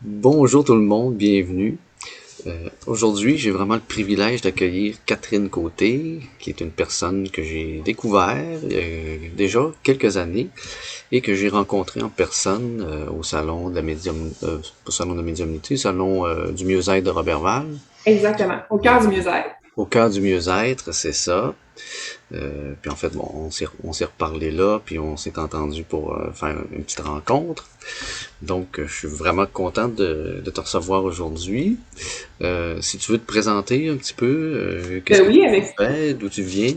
Bonjour tout le monde, bienvenue. Aujourd'hui, j'ai vraiment le privilège d'accueillir Catherine Côté, qui est une personne que j'ai découvert il y a déjà quelques années et que j'ai rencontrée en personne au salon de la pas salon de la médiumnité, salon du mieux-être de Robertval. Exactement, au cœur du mieux-être. Au cœur du mieux-être, c'est ça. Puis en fait, bon, on s'est reparlé là, puis on s'est entendu pour faire une petite rencontre. Donc, je suis vraiment content de te recevoir aujourd'hui. Si tu veux te présenter un petit peu, qu'est-ce que Oui, tu fais, d'où tu viens?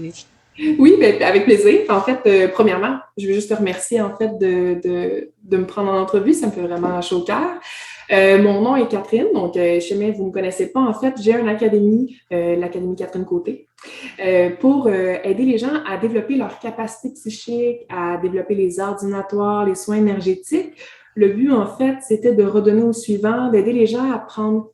oui, ben, avec plaisir. En fait, premièrement, je veux juste te remercier en fait de me prendre en entrevue. Ça me fait vraiment chaud au cœur. Mon nom est Catherine, donc je sais vous ne me connaissez pas. En fait, j'ai une académie, l'Académie Catherine Côté, pour aider les gens à développer leur capacité psychique, à développer les arts ordinatoires, les soins énergétiques. Le but, en fait, c'était de redonner au suivant, d'aider les gens à prendre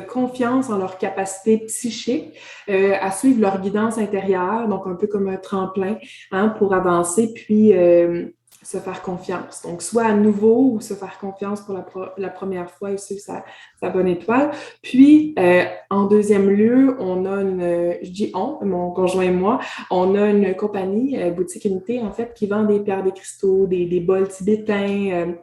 confiance en leur capacité psychique, à suivre leur guidance intérieure, donc un peu comme un tremplin hein, pour avancer, puis se faire confiance. Donc, soit à nouveau ou se faire confiance pour la première fois et suivre sa bonne étoile. Puis, en deuxième lieu, on a je dis on, mon conjoint et moi, on a une compagnie, boutique unité, en fait, qui vend des pierres, des cristaux, des bols tibétains,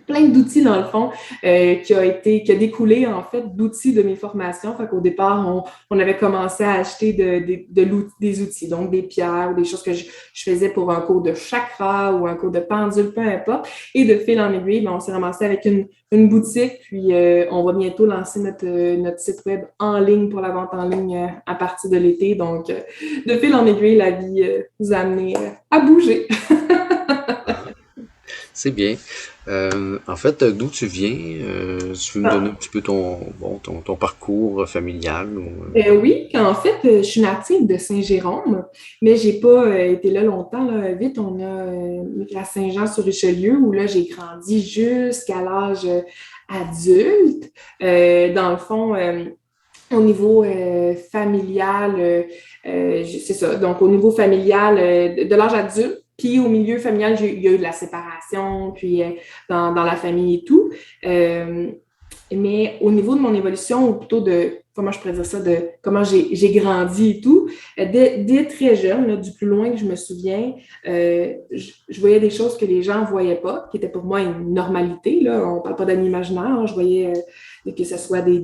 plein d'outils dans le fond qui a découlé en fait d'outils de mes formations. Fait qu'au départ, on avait commencé à acheter des outils, donc des pierres ou des choses que je faisais pour un cours de chakra ou un cours de pendule, peu importe. Et de fil en aiguille, ben, on s'est ramassé avec une boutique, puis on va bientôt lancer notre site web en ligne pour la vente en ligne à partir de l'été. Donc, de fil en aiguille, la vie nous a amené à bouger. Ah, c'est bien. En fait, d'où tu viens? Tu veux me donner un petit peu ton parcours familial ou... Oui, en fait, je suis native de Saint-Jérôme, mais j'ai pas été là longtemps. Là. Vite, on a migré à Saint-Jean-sur-Richelieu, où là, j'ai grandi jusqu'à l'âge adulte. Dans le fond, au niveau familial, c'est ça. Donc, au niveau familial, de l'âge adulte, puis au milieu familial, il y a eu de la séparation, puis dans la famille et tout. Euh, mais au niveau de mon évolution, ou plutôt de, comment je pourrais dire ça, de comment j'ai grandi et tout, dès très jeune, là, du plus loin que je me souviens, je voyais des choses que les gens ne voyaient pas, qui étaient pour moi une normalité. Là. On ne parle pas d'un imaginaire. Hein. Je voyais que ce soit des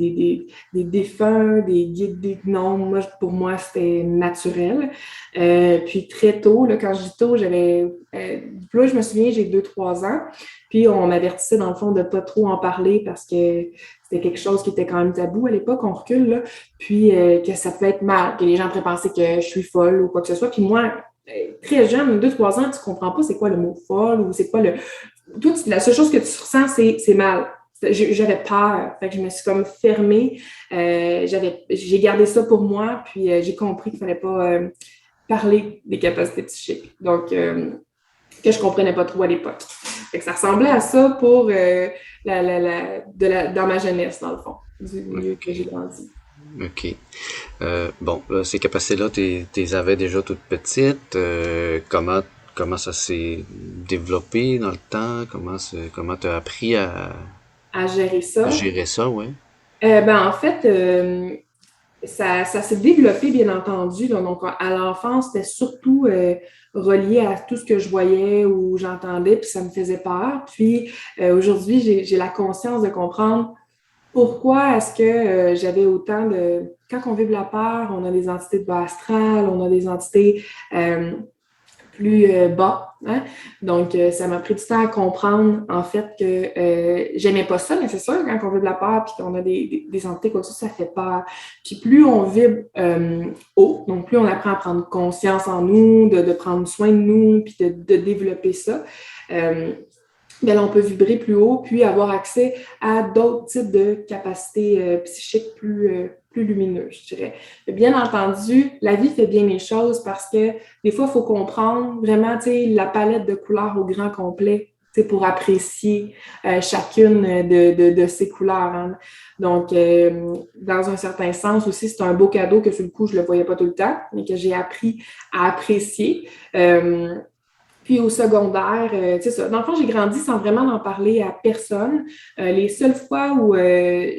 défunts, des guides, des gnomes. Moi, pour moi, c'était naturel. Puis très tôt, là, quand je dis tôt, là, je me souviens, j'ai 2 3 ans. Puis on m'avertissait dans le fond de ne pas trop en parler parce que c'était quelque chose qui était quand même tabou à l'époque, on recule, là. Puis que ça peut être mal, que les gens pourraient penser que je suis folle ou quoi que ce soit. Puis moi, très jeune, 2 3 ans, tu comprends pas c'est quoi le mot folle ou c'est quoi le. Toi, la seule chose que tu ressens, c'est mal. J'avais peur. Fait que je me suis comme fermée. J'ai gardé ça pour moi, puis j'ai compris qu'il fallait pas parler des capacités psychiques. Donc, que je comprenais pas trop à l'époque. Fait que ça ressemblait à ça pour dans ma jeunesse, dans le fond, du milieu que j'ai Ok, grandi. ok. Bon, là, ces capacités-là, t'es avais déjà toutes petites. Comment ça s'est développé dans le temps? Comment t'as appris À gérer à ça. gérer ça, ouais? Ben, en fait, ça s'est développé, bien entendu. Là. Donc, à l'enfance, c'était surtout relié à tout ce que je voyais ou j'entendais, puis ça me faisait peur. Puis aujourd'hui, j'ai la conscience de comprendre pourquoi est-ce que j'avais autant de. Quand on vibre la peur, on a des entités de bas astral, on a des entités plus bas. Hein? Donc, ça m'a pris du temps à comprendre, en fait, que j'aimais pas ça, mais c'est sûr, quand on vibre la peur puis qu'on a des entités comme ça fait peur. Puis plus on vibre haut, donc plus on apprend à prendre conscience en nous, de prendre soin de nous, puis de développer ça. Euh, bien, là, on peut vibrer plus haut, puis avoir accès à d'autres types de capacités psychiques plus lumineuses, je dirais. Bien entendu, la vie fait bien les choses parce que des fois, il faut comprendre vraiment la palette de couleurs au grand complet pour apprécier chacune de ces couleurs. Hein. Donc, dans un certain sens aussi, c'est un beau cadeau que sur le coup, je ne le voyais pas tout le temps, mais que j'ai appris à apprécier. Puis au secondaire, c'est ça. Dans le fond, j'ai grandi sans vraiment en parler à personne. Les seules fois où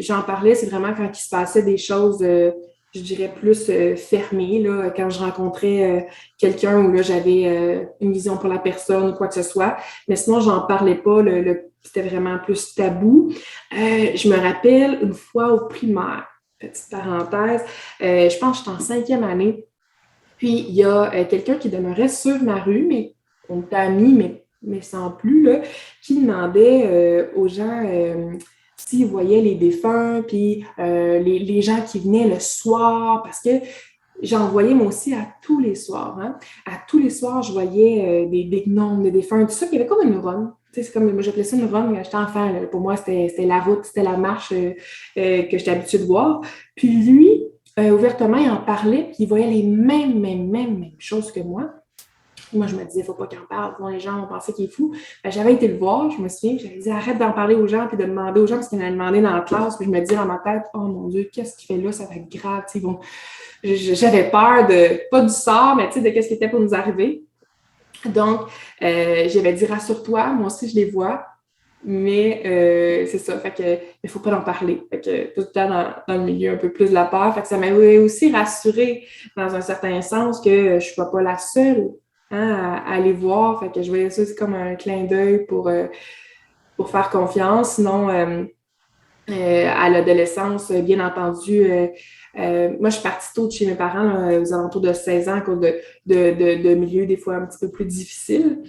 j'en parlais, c'est vraiment quand il se passait des choses, je dirais, plus fermées, là, quand je rencontrais quelqu'un où là, j'avais une vision pour la personne ou quoi que ce soit. Mais sinon, j'en parlais pas. C'était vraiment plus tabou. Je me rappelle une fois au primaire, petite parenthèse, je pense que j'étais en 5e année. Puis, il y a quelqu'un qui demeurait sur ma rue, mais on était amis, mais sans plus, là, qui demandait aux gens s'ils voyaient les défunts, puis les gens qui venaient le soir, parce que j'en voyais moi aussi à tous les soirs. Hein. À tous les soirs, je voyais des gnomes, des défunts, tout ça. Il y avait comme une run. Tu sais, c'est comme, moi, j'appelais ça une run quand j'étais enfant. Là. Pour moi, c'était la route, c'était la marche que j'étais habituée de voir. Puis lui, ouvertement, il en parlait, puis il voyait les mêmes choses que moi. Moi, je me disais, il ne faut pas qu'il en parle, sinon les gens vont penser qu'il est fou. J'avais été le voir, je me souviens, j'avais dit, arrête d'en parler aux gens, puis de demander aux gens, parce qu'il m'avait demandé dans la classe, puis je me disais dans ma tête, oh mon Dieu, qu'est-ce qu'il fait là, ça va être grave. Bon, j'avais peur pas du sort, mais de qu'est-ce qui était pour nous arriver. Donc, j'avais dit, rassure-toi, moi aussi, je les vois. Mais c'est ça, fait que il faut pas en parler. Fait que tout le temps dans le milieu un peu plus de la peur. Fait que ça m'avait aussi rassurée dans un certain sens que je ne suis pas la seule à aller voir. Fait que je voyais ça aussi comme un clin d'œil pour faire confiance. Sinon, à l'adolescence, bien entendu, moi, je suis partie tôt de chez mes parents, là, aux alentours de 16 ans, à cause de milieux des fois un petit peu plus difficiles.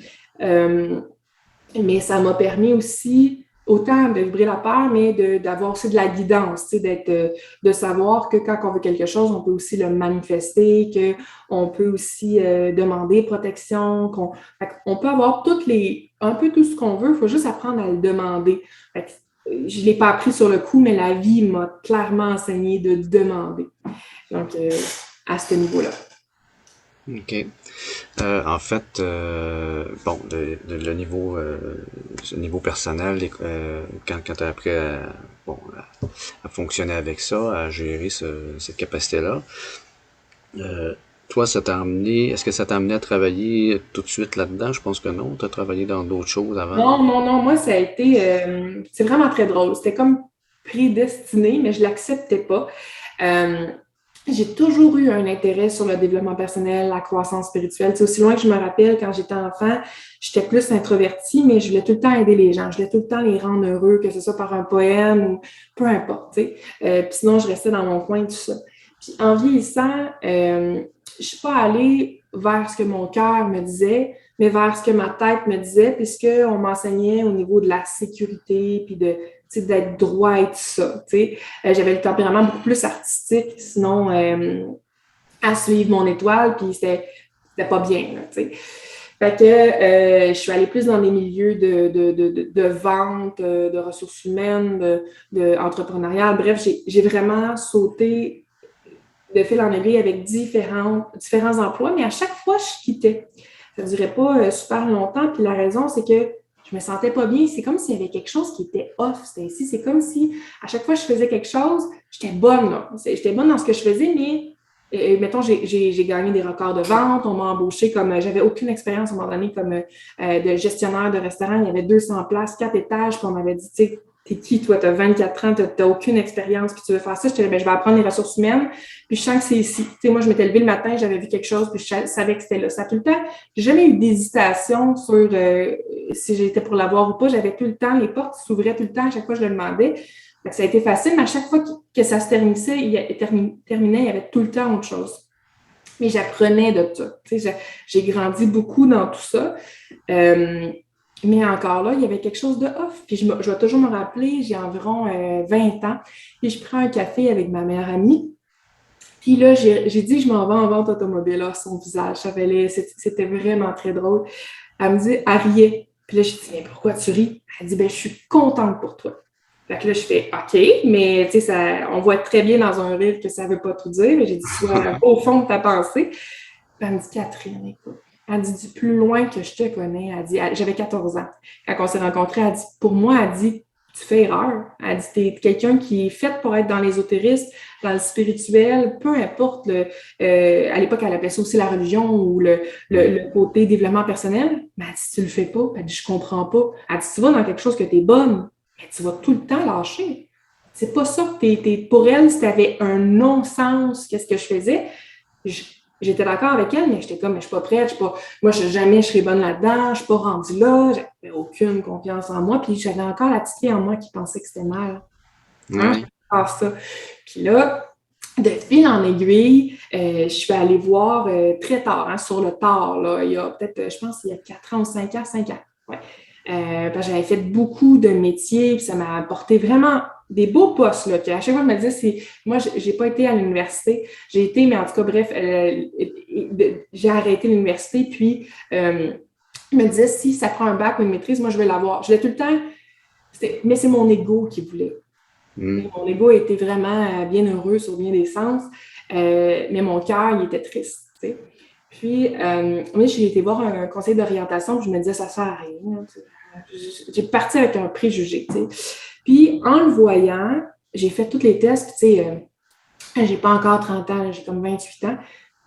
Mais ça m'a permis aussi autant de vibrer la peur, mais d'avoir aussi de la guidance, de savoir que quand on veut quelque chose, on peut aussi le manifester, qu'on peut aussi demander protection, on peut avoir un peu tout ce qu'on veut, il faut juste apprendre à le demander. Je ne l'ai pas appris sur le coup, mais la vie m'a clairement enseigné de demander. Donc, à ce niveau-là. OK. En fait, bon, le niveau personnel, quand tu as appris bon, à fonctionner avec ça, à gérer cette capacité-là, toi, est-ce que ça t'a amené à travailler tout de suite là-dedans? Je pense que non. Tu as travaillé dans d'autres choses avant. Non. Moi, ça a été. C'est vraiment très drôle. C'était comme prédestiné, mais je ne l'acceptais pas. Euh, j'ai toujours eu un intérêt sur le développement personnel, la croissance spirituelle. C'est aussi loin que je me rappelle, quand j'étais enfant, j'étais plus introvertie, mais je voulais tout le temps aider les gens. Je voulais tout le temps les rendre heureux, que ce soit par un poème ou peu importe. Puis sinon, je restais dans mon coin, tout ça. Puis en vieillissant, je suis pas allée vers ce que mon cœur me disait, mais vers ce que ma tête me disait, puisqu'on m'enseignait au niveau de la sécurité, puis d'être droit et tout ça. J'avais le tempérament beaucoup plus artistique, sinon à suivre mon étoile, puis c'était pas bien. Là, fait que je suis allée plus dans les milieux de vente, de ressources humaines, de entrepreneuriat. Bref, j'ai vraiment sauté de fil en aiguille avec différents emplois, mais à chaque fois, je quittais. Ça ne durait pas super longtemps. Puis la raison, c'est que je me sentais pas bien. C'est comme s'il y avait quelque chose qui était off. C'est comme si à chaque fois que je faisais quelque chose, j'étais bonne. Là. J'étais bonne dans ce que je faisais, mais mettons, j'ai gagné des records de vente. On m'a embauché comme, j'avais aucune expérience à un moment donné comme de gestionnaire de restaurant. Il y avait 200 places, 4 étages. Puis on m'avait dit, tu sais, t'es qui, toi? T'as 24 ans, t'as aucune expérience, puis tu veux faire ça. Je te disais, je vais apprendre les ressources humaines, puis je sens que c'est ici. Tu sais, moi, je m'étais levée le matin, j'avais vu quelque chose, puis je savais que c'était là. Ça a tout le temps, j'ai jamais eu d'hésitation sur si j'étais pour l'avoir ou pas. J'avais tout le temps, les portes s'ouvraient tout le temps à chaque fois que je le demandais. Donc, ça a été facile, mais à chaque fois que ça se terminait, il y avait tout le temps autre chose. Mais j'apprenais de ça. Tu sais, j'ai grandi beaucoup dans tout ça. Mais encore là, il y avait quelque chose de off. Puis je vais toujours me rappeler, j'ai environ 20 ans, puis je prends un café avec ma meilleure amie. Puis là, j'ai dit, je m'en vais en vente automobile. Là, son visage, c'était vraiment très drôle. Elle me dit, elle riait. Puis là, je dis, mais pourquoi tu ris? Elle dit, ben, je suis contente pour toi. Fait que là, je fais, OK, mais tu sais, on voit très bien dans un rire que ça ne veut pas tout dire. Mais j'ai dit, soit au fond de ta pensée. Puis elle me dit, Catherine, écoute. Elle dit, du plus loin que je te connais, elle dit, j'avais 14 ans. Quand on s'est rencontrés, elle dit, pour moi, elle dit, tu fais erreur. Elle dit, t'es quelqu'un qui est fait pour être dans l'ésotérisme, dans le spirituel, peu importe. À l'époque, elle appelait ça aussi la religion ou le côté développement personnel. Mais elle dit, si tu le fais pas, elle dit, je comprends pas. Elle dit, tu vas dans quelque chose que tu es bonne, mais tu vas tout le temps lâcher. C'est pas ça que pour elle, si tu avais un non-sens, qu'est-ce que je faisais? J'étais d'accord avec elle, mais j'étais comme, mais je suis pas prête, moi, jamais je serais bonne là-dedans, je suis pas rendue là, j'avais aucune confiance en moi, puis j'avais encore la petite fille en moi qui pensait que c'était mal. Hein? Ouais. Ça. Puis là, de fil en aiguille, je suis allée voir très tard, hein, sur le tard, là, il y a peut-être, je pense, il y a 4 ans ou 5 ans. Ouais. J'avais fait beaucoup de métiers, puis ça m'a apporté vraiment des beaux postes. Là, puis à chaque fois, je me disais, moi, j'ai pas été à l'université. J'ai été, mais en tout cas, bref, j'ai arrêté l'université, puis je me disais, si ça prend un bac ou une maîtrise, moi, je vais l'avoir. Je l'ai tout le temps, mais c'est mon ego qui voulait. Mon ego était vraiment bien heureux sur bien des sens, mais mon cœur, il était triste. T'sais. Puis, j'ai été voir un conseil d'orientation, puis je me disais, ça sert à rien. J'ai parti avec un préjugé. T'sais. Puis, en le voyant, j'ai fait tous les tests, puis j'ai pas encore 30 ans, j'ai comme 28 ans.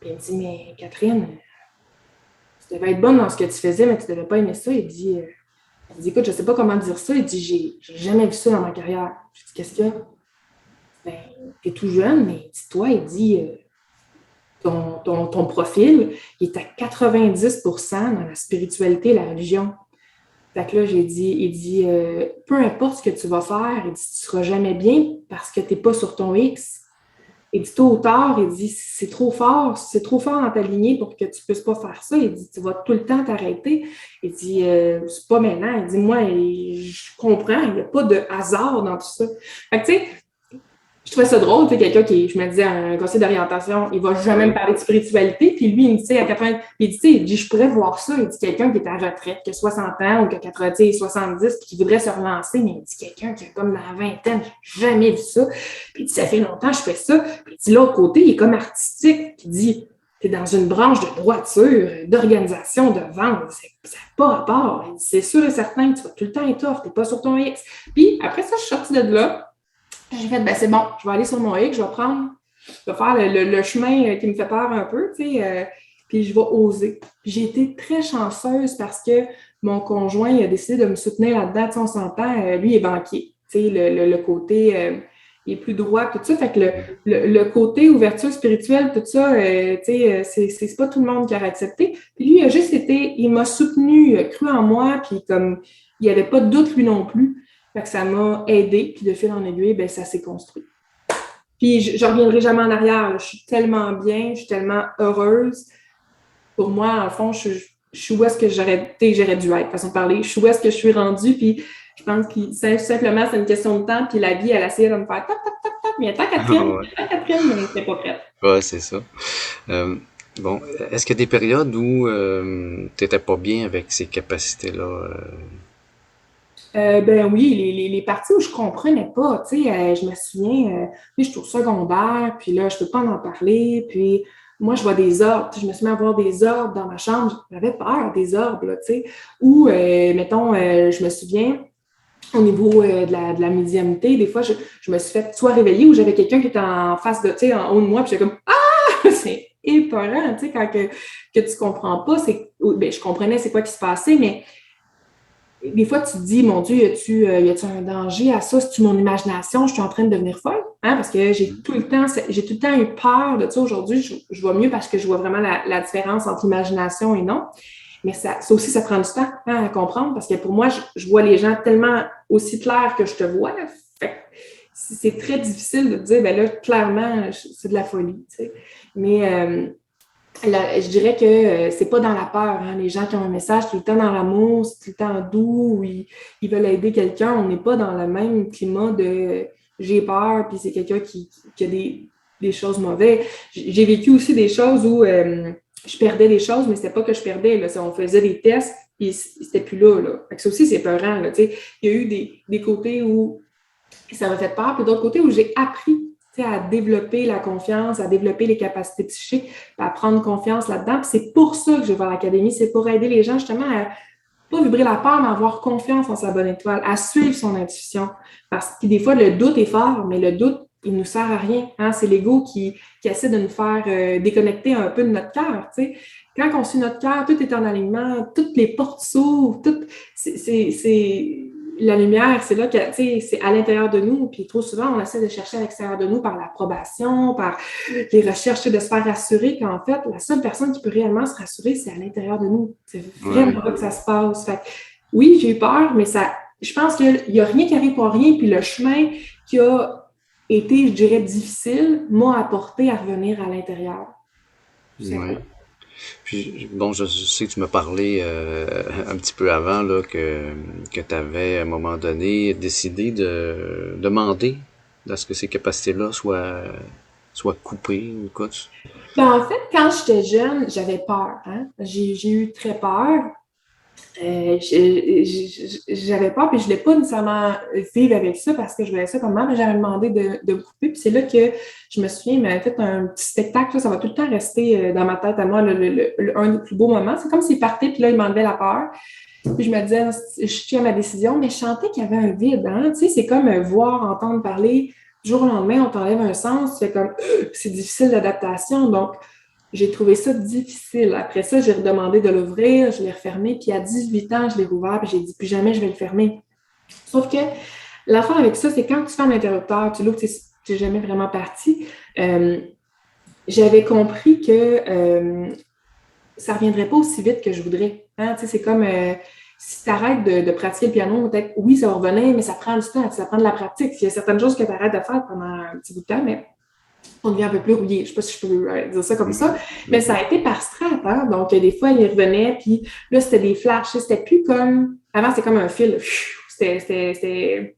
Puis, il me dit, mais Catherine, tu devais être bonne dans ce que tu faisais, mais tu devais pas aimer ça. Il dit, écoute, je sais pas comment dire ça. Il dit, j'ai jamais vu ça dans ma carrière. Je dis, qu'est-ce qu'il y a? Ben, tu es tout jeune, mais dis-toi, il dit, ton profil, il est à 90% dans la spiritualité et la religion. Fait que là, il dit, peu importe ce que tu vas faire, il dit, tu ne seras jamais bien parce que tu n'es pas sur ton X. Il dit, tôt ou tard, il dit, c'est trop fort dans ta lignée pour que tu ne puisses pas faire ça. Il dit, tu vas tout le temps t'arrêter. Il dit, c'est pas maintenant. Il dit, moi, je comprends, il n'y a pas de hasard dans tout ça. Fait que, tu sais, je trouvais ça drôle, tu sais, quelqu'un qui, je me disais, un conseiller d'orientation, il va jamais me parler de spiritualité, puis lui, il me dit, à 80, il dit, tu sais, je pourrais voir ça, il dit, quelqu'un qui est à retraite, qui a 60 ans ou qui a 80, 70, puis qui voudrait se relancer, mais il dit, quelqu'un qui a comme la vingtaine, j'ai jamais vu ça, puis il dit, ça fait longtemps que je fais ça, puis il dit, l'autre côté, il est comme artistique, puis il dit, tu es dans une branche de droiture, d'organisation, de vente, ça n'a pas rapport, il dit, c'est sûr et certain que tu vas tout le temps être off, tu n'es pas sur ton X, puis après ça, je suis sortie de là. J'ai fait, ben c'est bon, je vais aller sur mon X, je vais faire le chemin qui me fait peur un peu, tu sais, puis je vais oser. Puis j'ai été très chanceuse parce que mon conjoint il a décidé de me soutenir là-dedans, tu sais, on s'entend, lui il est banquier, tu sais, le côté, il est plus droit, tout ça, fait que le côté ouverture spirituelle, tout ça, tu sais, c'est pas tout le monde qui a accepté. Puis lui, il m'a soutenu, il a cru en moi, puis comme, il n'y avait pas de doute lui non plus. Fait que ça m'a aidé, puis de fil en aiguille, ben, ça s'est construit. Puis je ne reviendrai jamais en arrière. Là. Je suis tellement bien, je suis tellement heureuse. Pour moi, en fond, je suis où est-ce que j'aurais dû être, façon de parler. Je suis où est-ce que je suis rendue, puis je pense que simplement, c'est une question de temps, puis la vie, elle essayait de me faire toc, toc, toc, toc, mais attends, Catherine, mais c'est pas prête. Ouais, c'est ça. Euh, bon, est-ce qu'il y a des périodes où t'étais pas bien avec ces capacités-là? Ben oui, les parties où je comprenais pas, tu sais, je me souviens, je suis au secondaire, puis là, je peux pas en parler, puis moi, je vois des orbes, je me suis mis à voir des orbes dans ma chambre, j'avais peur des orbes, là, tu sais, ou, mettons, je me souviens, au niveau de la médiumnité, des fois, je me suis fait soit réveiller ou j'avais quelqu'un qui était en face de, tu sais, en haut de moi, puis j'étais comme, ah, c'est épeurant, tu sais, quand que tu comprends pas, ben, je comprenais c'est quoi qui se passait, mais des fois, tu te dis, mon Dieu, y a-tu un danger à ça? C'est-tu mon imagination? Je suis en train de devenir folle? Hein? Parce que j'ai tout le temps eu peur de ça. Aujourd'hui, je vois mieux parce que je vois vraiment la différence entre imagination et non. Mais ça aussi, ça prend du temps à comprendre parce que pour moi, je vois les gens tellement aussi clairs que je te vois. Fait que c'est très difficile de te dire, ben là, clairement, c'est de la folie. Tu sais. Mais je dirais que c'est pas dans la peur. Hein. Les gens qui ont un message tout le temps dans l'amour, c'est tout le temps doux, ou ils veulent aider quelqu'un. On n'est pas dans le même climat de j'ai peur, puis c'est quelqu'un qui a des choses mauvaises. J'ai vécu aussi des choses où je perdais des choses, mais c'était pas que je perdais. Là. On faisait des tests, puis c'était plus là. Fait que ça aussi, c'est peurant. Là, il y a eu des côtés où ça m'a fait peur, puis d'autres côtés où j'ai appris à développer la confiance, à développer les capacités psychiques, à prendre confiance là-dedans. Puis c'est pour ça que je vais à l'académie, c'est pour aider les gens justement à pas vibrer la peur, mais avoir confiance en sa bonne étoile, à suivre son intuition. Parce que des fois, le doute est fort, mais le doute, il nous sert à rien. Hein? C'est l'ego qui essaie de nous faire déconnecter un peu de notre cœur. Tu sais. Quand on suit notre cœur, tout est en alignement, toutes les portes s'ouvrent, c'est la lumière, c'est là que, tu sais, c'est à l'intérieur de nous. Puis trop souvent, on essaie de chercher à l'extérieur de nous par l'approbation, par les recherches de se faire rassurer, qu'en fait, la seule personne qui peut réellement se rassurer, c'est à l'intérieur de nous. C'est vraiment là que ça se passe. Fait que, oui, j'ai eu peur, mais ça, je pense qu'il n'y a rien qui arrive pour rien. Puis le chemin qui a été, je dirais, difficile, m'a apporté à revenir à l'intérieur. Ouais. Puis, bon, je sais que tu m'as parlé un petit peu avant là, que tu avais, à un moment donné, décidé de demander à ce que ces capacités-là soient coupées ou quoi. Ben, en fait, quand j'étais jeune, j'avais peur. Hein? J'ai eu très peur. J'avais peur, puis je ne voulais pas nécessairement vivre avec ça parce que je voulais ça comme moi, mais j'avais demandé de me couper. Puis c'est là que je me souviens, il m'avait fait un petit spectacle, là, ça va tout le temps rester dans ma tête à moi, un des plus beaux moments. C'est comme s'il partait, puis là, il m'enlevait la peur. Puis je me disais, je tiens à ma décision, mais je sentais qu'il y avait un vide. Hein? Tu sais, c'est comme voir, entendre parler. Du jour au lendemain, on t'enlève un sens, tu fais comme, c'est difficile d'adaptation. Donc, j'ai trouvé ça difficile. Après ça, j'ai redemandé de l'ouvrir, je l'ai refermé, puis à 18 ans, je l'ai rouvert, puis j'ai dit plus jamais je vais le fermer. Sauf que l'affaire avec ça, c'est quand tu fermes l'interrupteur, tu l'ouvres, tu n'es jamais vraiment parti. J'avais compris que ça ne reviendrait pas aussi vite que je voudrais. Hein? C'est comme si tu arrêtes de pratiquer le piano, peut-être oui, ça va revenir, mais ça prend du temps, ça prend de la pratique. Il y a certaines choses que tu arrêtes de faire pendant un petit bout de temps, mais on devient un peu plus rouillé. Je ne sais pas si je peux dire ça comme ça, mais ça a été par strat. Hein? Donc, des fois, il revenait, puis là, c'était des flashs. C'était plus comme... Avant, c'était comme un fil. C'était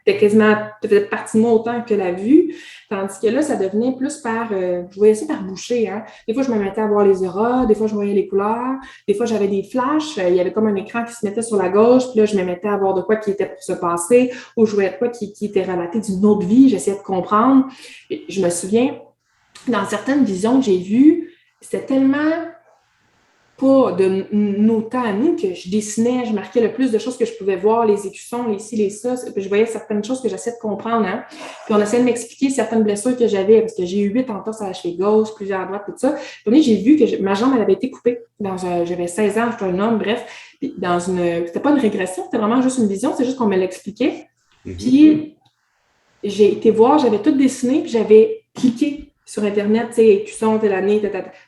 quasiment... Ça faisait partie de moi autant que la vue. Tandis que là, ça devenait plus par... je voyais ça par bouchée. Hein? Des fois, je me mettais à voir les auras. Des fois, je voyais les couleurs. Des fois, j'avais des flashs. Il y avait comme un écran qui se mettait sur la gauche. Puis là, je me mettais à voir de quoi qui était pour se passer ou je voyais de quoi qui était relaté d'une autre vie. J'essayais de comprendre. Et je me souviens, dans certaines visions que j'ai vues, c'était tellement pas de nos temps à nous que je dessinais, je marquais le plus de choses que je pouvais voir, les écussons, les ci, les ça. Puis je voyais certaines choses que j'essayais de comprendre. Hein? Puis on essayait de m'expliquer certaines blessures que j'avais, parce que j'ai eu 8 entorses à la cheville gauche, plusieurs à droite, tout ça. Puis j'ai vu que ma jambe, elle avait été coupée. J'avais 16 ans, j'étais un homme, bref. Puis c'était pas une régression, c'était vraiment juste une vision, c'est juste qu'on me l'expliquait. Puis j'ai été voir, j'avais tout dessiné, puis j'avais cliqué sur Internet, tu sais, écusson, telle année,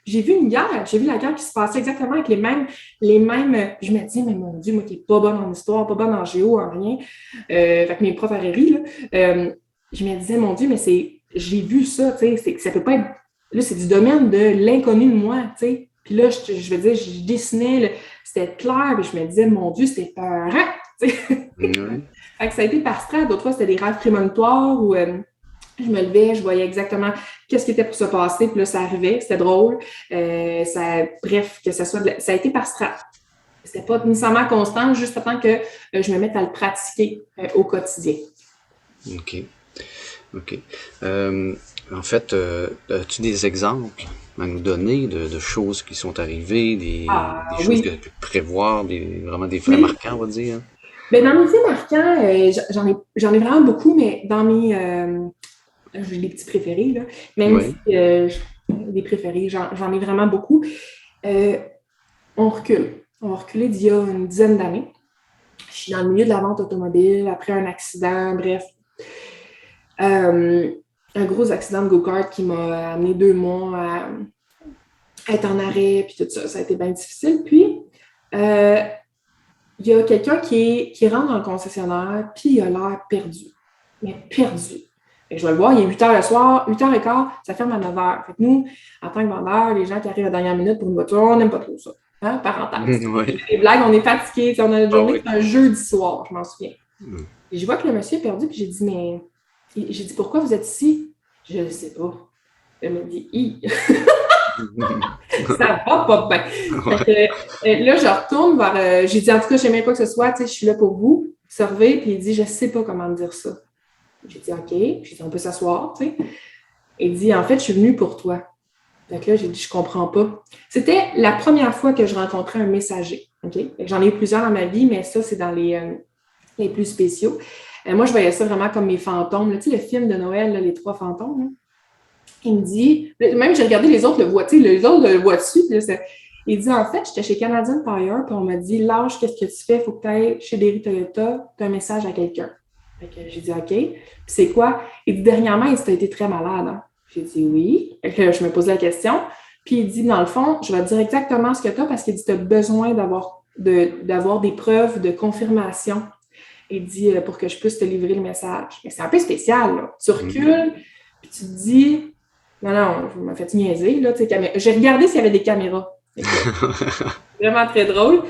J'ai vu une guerre, j'ai vu la guerre qui se passait exactement avec les mêmes. Je me dis, mais mon Dieu, moi qui n'ai pas bonne en histoire, pas bonne en géo, en rien, fait que mes profs avaient ri, là, je me disais, mon Dieu, mais j'ai vu ça, tu sais, ça peut pas être, là, c'est du domaine de l'inconnu de moi, tu sais. Puis là, je veux dire, je dessinais, c'était clair, puis je me disais, mon Dieu, c'était peurant, tu sais. Fait que ça a été par strat, d'autres fois, c'était des rêves prémonitoires où je me levais, je voyais exactement qu'est-ce qui était pour se passer, puis là, ça arrivait, c'était drôle. Bref, que ça soit ça a été par strat. C'était pas nécessairement constant, juste temps que je me mette à le pratiquer au quotidien. OK. En fait, as-tu des exemples à nous donner de choses qui sont arrivées, des choses que tu as pu prévoir, vraiment des faits marquants, on va dire? Bien, dans mes faits marquants, j'en ai vraiment beaucoup, mais dans mes... j'ai des petits préférés, là. Même si des préférés, j'en ai vraiment beaucoup. On recule. On va reculer d'il y a une dizaine d'années. Je suis dans le milieu de la vente automobile, après un accident, bref. Un gros accident de go-kart qui m'a amené 2 mois à être en arrêt, puis tout ça. Ça a été bien difficile. Puis, il y a quelqu'un qui rentre dans le concessionnaire, puis il a l'air perdu. Mais perdu. Et je vais le voir, il est 8 h le soir, 8 h 15, ça ferme à 9 h. Fait que nous, en tant que vendeurs, les gens qui arrivent à la dernière minute pour une voiture, on n'aime pas trop ça. Hein, parenthèse. Les blagues, on est fatigués. On a une journée, c'est un jeudi soir, je m'en souviens. Et je vois que le monsieur est perdu, puis j'ai dit, pourquoi vous êtes ici? Je ne sais pas. Il me dit, ça va pas bien. Là, je retourne vers. J'ai dit, en tout cas, je n'ai même pas que ce soit, je suis là pour vous. Servez, puis il dit, je ne sais pas comment dire ça. J'ai dit, OK. J'ai dit, on peut s'asseoir, tu sais. Il dit, en fait, je suis venue pour toi. Fait que là, j'ai dit, je comprends pas. C'était la première fois que je rencontrais un messager. OK? J'en ai eu plusieurs dans ma vie, mais ça, c'est dans les plus spéciaux. Moi, je voyais ça vraiment comme mes fantômes. Là. Tu sais, le film de Noël, là, Les Trois Fantômes, là. Il me dit, même j'ai regardé les autres, le voient, tu sais, les autres le voient dessus. Là, il dit, en fait, j'étais chez Canadian Tire, puis on m'a dit, lâche, qu'est-ce que tu fais? Il faut que tu ailles chez Derry Toyota, tu as un message à quelqu'un. Fait que j'ai dit, OK. Puis c'est quoi? Il dit, dernièrement, il dit, tu as été très malade. Hein? J'ai dit, oui. Fait que je me pose la question. Puis il dit, dans le fond, je vais te dire exactement ce que tu as parce qu'il dit, tu as besoin d'avoir des preuves de confirmation. Il dit, pour que je puisse te livrer le message. Mais c'est un peu spécial, là. Tu recules, puis tu te dis, non, je m'ai fait niaiser, là, tu sais, j'ai regardé s'il y avait des caméras. Vraiment très drôle.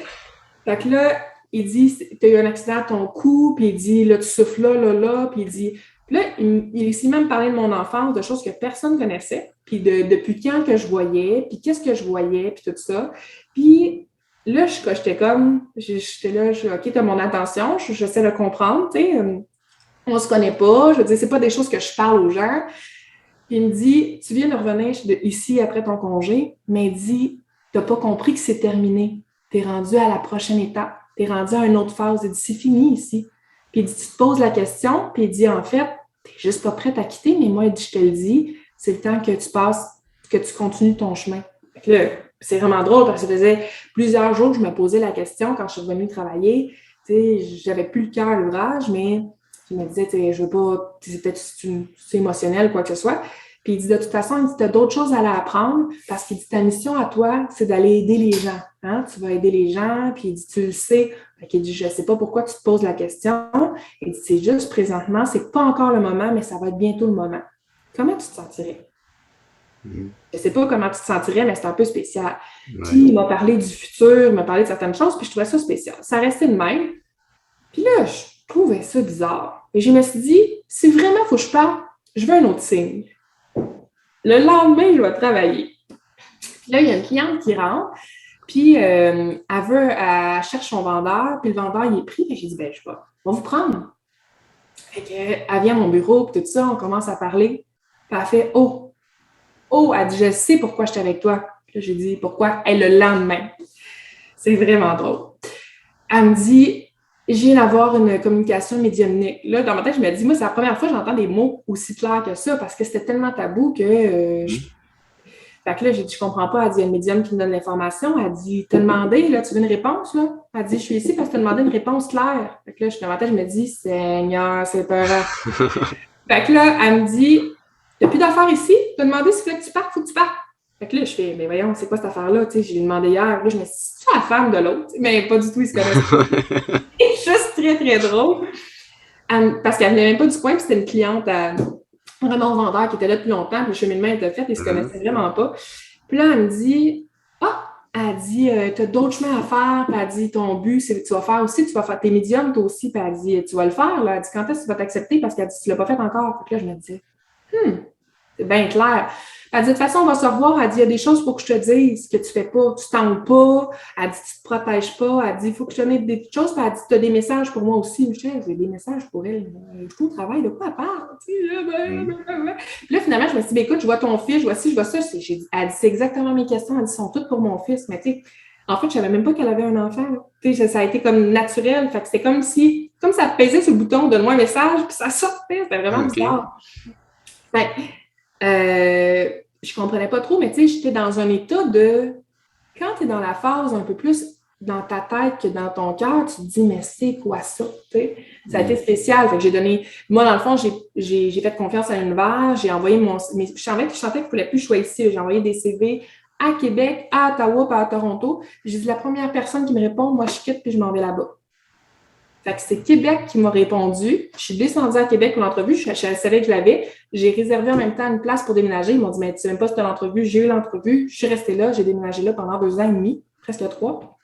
Fait que là, il dit, tu as eu un accident à ton cou, puis il dit, là, tu souffles là, puis il dit, puis là, il s'est même parlé de mon enfance, de choses que personne ne connaissait, puis depuis quand que je voyais, puis qu'est-ce que je voyais, puis tout ça. Puis là, j'étais là, OK, tu as mon attention, j'essaie de comprendre, tu sais, on se connaît pas, je veux dire, c'est pas des choses que je parle aux gens. Puis il me dit, tu viens de revenir ici après ton congé, mais il dit, tu n'as pas compris que c'est terminé. Tu es rendu à la prochaine étape. Tu es rendu à une autre phase. Il dit, c'est fini ici. Puis il dit, tu te poses la question, puis il dit, en fait, tu n'es juste pas prête à quitter, mais moi, il dit, je te le dis, c'est le temps que tu passes, que tu continues ton chemin. Fait que là, c'est vraiment drôle parce que ça faisait plusieurs jours que je me posais la question quand je suis revenue travailler. Tu sais, j'avais plus le cœur à l'ouvrage, mais je me disais, je veux pas, c'est peut-être c'est émotionnel, quoi que ce soit. Puis il dit, de toute façon, tu as d'autres choses à aller apprendre parce qu'il dit, ta mission à toi, c'est d'aller aider les gens. Hein? Tu vas aider les gens, puis il dit, tu le sais. Fait qu'il dit, je sais pas pourquoi tu te poses la question. Il dit, c'est juste présentement, c'est pas encore le moment, mais ça va être bientôt le moment. Comment tu te sentirais? Je sais pas comment tu te sentirais, mais c'est un peu spécial. Puis il m'a parlé du futur, il m'a parlé de certaines choses, puis je trouvais ça spécial. Ça restait de même. Puis là, je trouvais ça bizarre. Et je me suis dit, si vraiment il faut que je parte, je veux un autre signe. Le lendemain, je vais travailler. Puis là, il y a une cliente qui rentre, puis elle cherche son vendeur, puis le vendeur, il est pris. Et j'ai dit, ben, je vais vous prendre. Fait qu'elle vient à mon bureau, puis tout ça, on commence à parler. Puis elle fait, elle dit, je sais pourquoi je suis avec toi. Puis là, j'ai dit, pourquoi? Et le lendemain. C'est vraiment drôle. Elle me dit, je viens d'avoir une communication médiumnique. Là, dans ma tête, je me dis, moi, c'est la première fois que j'entends des mots aussi clairs que ça parce que c'était tellement tabou que Fait que là, j'ai dit, je comprends pas. Elle dit, il y a une médium qui me donne l'information. Elle dit, t'as demandé, là, tu veux une réponse, là? Elle dit, je suis ici parce que t'as demandé une réponse claire. Fait que là, dans ma tête, je me dis, Seigneur, c'est peurant. Fait que là, elle me dit, t'as plus d'affaires ici? T'as demandé s'il faut que tu partes, faut que tu partes. Fait que là, je fais, mais voyons, c'est quoi cette affaire-là? Tu sais, j'ai demandé hier. Là, je me suis dit, c'est la femme de l'autre. Mais pas du tout, ils se connaissent. C'est juste très, très drôle. Parce qu'elle venait même pas du coin, puis c'était une cliente vraiment vendeur qui était là depuis longtemps, puis le cheminement était fait, ils se connaissaient vraiment pas. Puis là, elle me dit, elle dit, tu as d'autres chemins à faire, puis elle dit, ton but, c'est que tu vas faire aussi, tu vas faire tes médiums, toi aussi, puis elle dit, tu vas le faire, là. Elle dit, quand est-ce que tu vas t'accepter? Parce qu'elle dit, tu l'as pas fait encore. Puis là, je me disais, c'est bien clair. Elle dit, de toute façon, on va se revoir. Elle dit, il y a des choses pour que je te dise que tu fais pas. Tu t'en pas. Elle dit, tu te protèges pas. Elle dit, il faut que je te donne des petites choses. Puis elle dit, tu as des messages pour moi aussi. Je dis, j'ai des messages pour elle. Je suis au travail, de quoi elle parle? Puis là, finalement, je me suis dit, écoute, je vois ton fils, je vois ci, je vois ça. Elle dit, c'est exactement mes questions. Elle dit, sont toutes pour mon fils. Mais tu sais, en fait, je savais même pas qu'elle avait un enfant. Tu sais, ça a été comme naturel. Fait que c'était comme ça pesait sur le bouton, donne-moi un message, puis ça sortait. C'était vraiment bizarre. Fait je comprenais pas trop, mais tu sais, j'étais dans un état de... Quand tu es dans la phase un peu plus dans ta tête que dans ton cœur, tu te dis, mais c'est quoi ça? T'sais? Ça a été spécial. Fait que j'ai donné... Moi, dans le fond, j'ai fait confiance à l'univers. J'ai envoyé je sentais qu'il ne fallait plus que je sois ici. J'ai envoyé des CV à Québec, à Ottawa, puis à Toronto. J'ai dit, la première personne qui me répond, moi, je quitte, puis je m'en vais là-bas. Fait que c'est Québec qui m'a répondu. Je suis descendue à Québec pour l'entrevue. Je savais que je l'avais. J'ai réservé en même temps une place pour déménager. Ils m'ont dit, mais tu sais même pas si tu as l'entrevue. J'ai eu l'entrevue. Je suis restée là. J'ai déménagé là pendant 2 ans et demi, presque 3.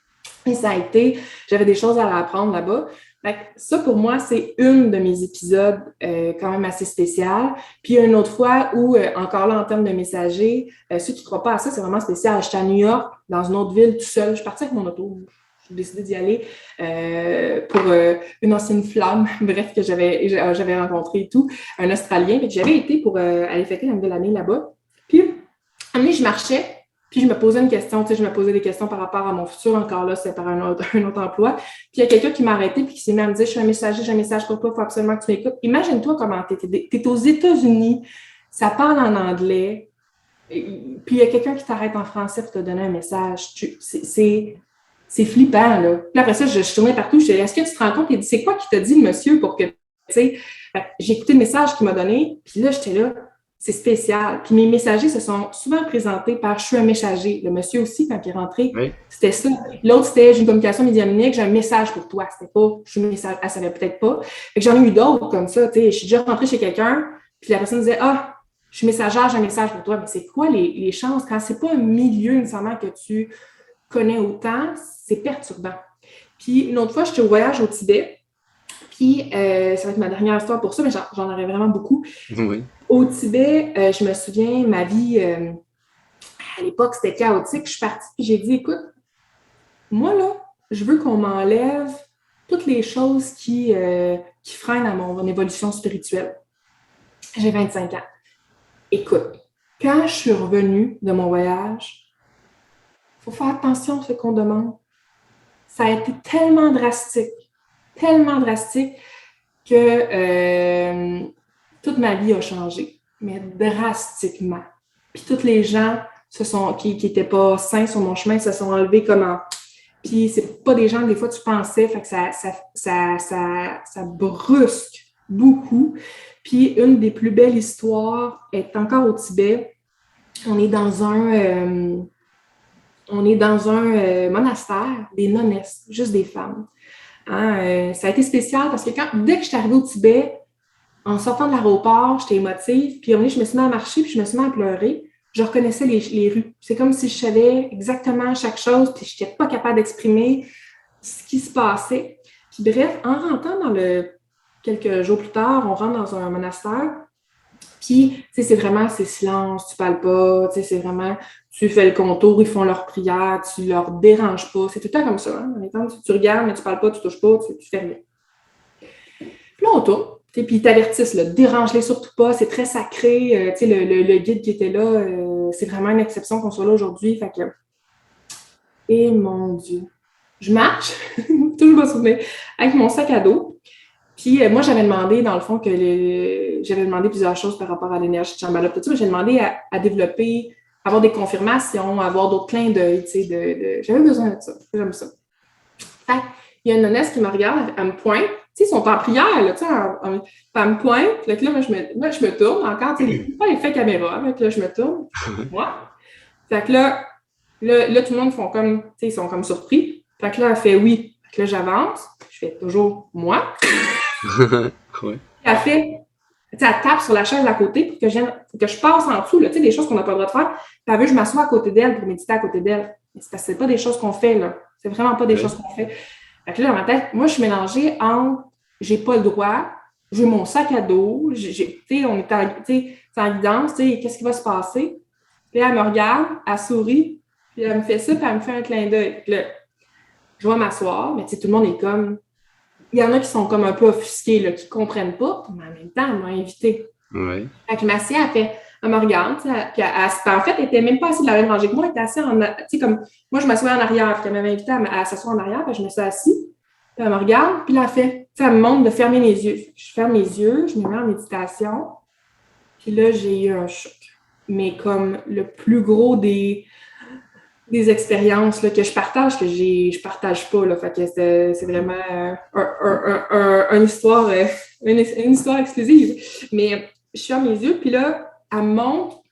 Et ça a été, j'avais des choses à apprendre là-bas. Fait que ça, pour moi, c'est une de mes épisodes quand même assez spécial. Puis une autre fois où, encore là, en termes de messager, ceux qui ne croient pas à ça, c'est vraiment spécial. J'étais à New York, dans une autre ville, tout seul. Je suis partie avec mon auto. J'ai décidé d'y aller pour une ancienne flamme, bref, que j'avais rencontré et tout, un Australien. J'avais été pour aller fêter la nouvelle année là-bas. Puis, à un moment donné, je marchais, Puis je me posais une question, tu sais, je me posais des questions par rapport à mon futur, encore là, c'est par un autre emploi. Puis il y a quelqu'un qui m'a arrêté puis qui s'est mis à me dire, je suis un messager, j'ai un message pour toi, il faut absolument que tu m'écoutes. Imagine-toi comment t'es aux États-Unis, ça parle en anglais, puis il y a quelqu'un qui t'arrête en français pour te donner un message. C'est flippant, là. Puis après ça, je tournais partout, je disais, est-ce que tu te rends compte? Il dit, c'est quoi qui t'a dit le monsieur pour que, tu sais, j'ai écouté le message qu'il m'a donné, puis là, j'étais là, c'est spécial. Puis mes messagers se sont souvent présentés par je suis un messager. Le monsieur aussi, quand il est rentré, Oui. c'était ça. L'autre, c'était j'ai une communication médiumnique, j'ai un message pour toi. C'était pas je suis un message, elle savait peut-être pas. Fait que j'en ai eu d'autres comme ça. Tu sais, je suis déjà rentrée chez quelqu'un, puis la personne disait ah, je suis messagère, j'ai un message pour toi. Mais c'est quoi les chances quand c'est pas un milieu nécessairement que tu connais autant, c'est perturbant. Puis une autre fois, j'étais au voyage au Tibet. Puis, ça va être ma dernière histoire pour ça, mais j'en aurais vraiment beaucoup. Oui. Au Tibet, je me souviens, ma vie, à l'époque, c'était chaotique. Je suis partie, puis j'ai dit, écoute, moi, là, je veux qu'on m'enlève toutes les choses qui freinent à mon évolution spirituelle. J'ai 25 ans. Écoute, quand je suis revenue de mon voyage, il faut faire attention à ce qu'on demande. Ça a été tellement drastique que toute ma vie a changé, mais drastiquement. Puis tous les gens qui n'étaient pas sains sur mon chemin se sont enlevés comment. Puis c'est pas des gens que des fois tu pensais, fait que ça brusque beaucoup. Puis une des plus belles histoires est encore au Tibet. On est dans un monastère, des nonnesses, juste des femmes. Hein, ça a été spécial parce que dès que je suis arrivée au Tibet, en sortant de l'aéroport, j'étais émotive, puis je me suis mis à marcher, puis je me suis mis à pleurer. Je reconnaissais les rues. C'est comme si je savais exactement chaque chose, puis je n'étais pas capable d'exprimer ce qui se passait. Puis bref, en rentrant quelques jours plus tard, on rentre dans un monastère, puis, tu sais, c'est silence, tu parles pas, tu sais, c'est vraiment, tu fais le contour, ils font leur prière, tu leur déranges pas. C'est tout le temps comme ça, hein? Tu regardes, mais tu parles pas, tu touches pas, tu fais rien. Puis là, on tourne. Puis ils t'avertissent, là, dérange-les surtout pas, c'est très sacré. Tu sais, le guide qui était là, c'est vraiment une exception qu'on soit là aujourd'hui. Fait que, et mon Dieu, je marche, toujours me souvenir, avec mon sac à dos. Puis moi, j'avais demandé, dans le fond, j'avais demandé plusieurs choses par rapport à l'énergie de Shambhala, tout ça, mais j'ai demandé à développer, avoir des confirmations, avoir d'autres clins d'œil, tu sais, j'avais besoin de ça, j'aime ça. Fait il y a une nonnesse qui me regarde, elle me pointe, tu sais, ils sont en prière, là, tu sais, elle me pointe, fait que là, moi, je me tourne encore, tu sais, pas l'effet caméra, fait que là, je me tourne, moi. Fait que là, tout le monde font comme, tu sais, ils sont comme surpris. Fait que là, elle fait oui. Fait que là, j'avance, je fais toujours moi. Ouais. Elle fait, tu sais, elle tape sur la chaise à côté pour que je passe en dessous, là, tu sais, des choses qu'on n'a pas le droit de faire. Puis elle veut que je m'assoie à côté d'elle pour méditer à côté d'elle. Mais c'est parce que c'est pas des choses qu'on fait, là. C'est vraiment pas des choses qu'on fait. Fait que là, dans ma tête, moi, je suis mélangée entre j'ai pas le droit, j'ai mon sac à dos, tu sais, on est en guidance, tu sais, qu'est-ce qui va se passer? Puis là, elle me regarde, elle sourit, puis elle me fait ça, puis elle me fait un clin d'œil. Puis là, je vais m'asseoir, mais tu sais, tout le monde est comme. Il y en a qui sont comme un peu offusqués, là, qui ne comprennent pas, mais en même temps, elle m'a invitée. Ouais. Fait que je m'assieds, elle me regarde, puis en fait, elle n'était même pas assise de la même rangée que moi, elle était assise tu sais, comme, moi, je m'assois en arrière, puis elle m'avait invitée à s'asseoir en arrière, puis je me suis assise, puis elle me regarde, puis là, tu sais, elle me montre de fermer les yeux. Je ferme les yeux, je me mets en méditation, puis là, j'ai eu un choc. Mais comme le plus gros des expériences là, que je partage, je partage pas. Là, fait que c'est vraiment une histoire, une histoire exclusive. Mais je ferme mes yeux, puis là, elle me montre,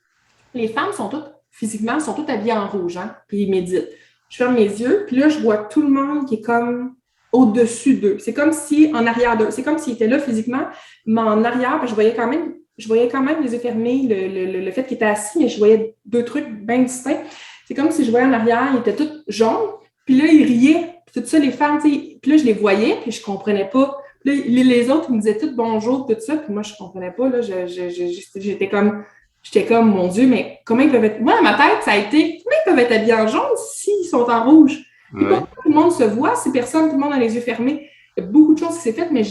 les femmes sont toutes habillées en rouge, hein, puis ils méditent. Je ferme mes yeux, puis là, je vois tout le monde qui est comme au-dessus d'eux. C'est comme si en arrière d'eux. C'est comme s'ils étaient là physiquement, mais en arrière, je voyais quand même les yeux fermés, le fait qu'ils étaient assis, mais je voyais deux trucs bien distincts. C'est comme si je voyais en arrière, ils étaient tous jaunes, puis là, ils riaient, puis tout ça, les femmes, tu sais, puis là, je les voyais, puis je comprenais pas. Puis là, les autres, ils me disaient tout bonjour, tout ça, puis moi, je comprenais pas, là, j'étais comme, mon Dieu, mais comment ils peuvent être... Moi, dans ma tête, ça a été, comment ils peuvent être habillés en jaune s'ils sont en rouge? Puis pourquoi tout le monde se voit, ces personnes, tout le monde a les yeux fermés? Il y a beaucoup de choses qui s'est faites, mais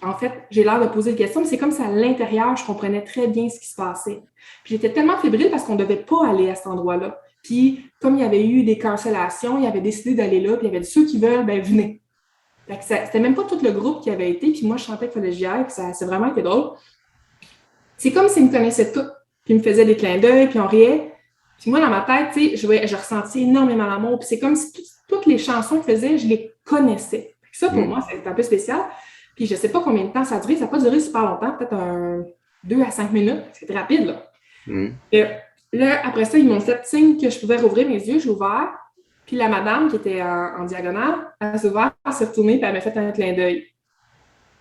en fait, j'ai l'air de poser des questions, mais c'est comme si à l'intérieur, je comprenais très bien ce qui se passait. Puis j'étais tellement fébrile parce qu'on ne devait pas aller à cet endroit-là. Puis, comme il y avait eu des cancellations, il avait décidé d'aller là, puis il avait dit, ceux qui veulent, ben venez. Fait que c'était même pas tout le groupe qui avait été, puis moi, je sentais qu'il fallait que j'y aille, puis ça, c'est vraiment été drôle. C'est comme s'ils me connaissaient tous, puis ils me faisaient des clins d'œil, puis on riait. Puis moi, dans ma tête, tu sais, je ressentais énormément d'amour, puis c'est comme si toutes les chansons qu'ils faisaient, je les connaissais. Ça, pour moi, c'est un peu spécial. Puis je sais pas combien de temps ça a duré, ça n'a pas duré super longtemps, peut-être 2 à 5 minutes, c'était rapide, là. Et là, après ça, ils m'ont fait signe que je pouvais rouvrir mes yeux, j'ai ouvert. Puis la madame qui était en diagonale, elle s'est ouverte, elle s'est retournée, puis elle m'a fait un clin d'œil.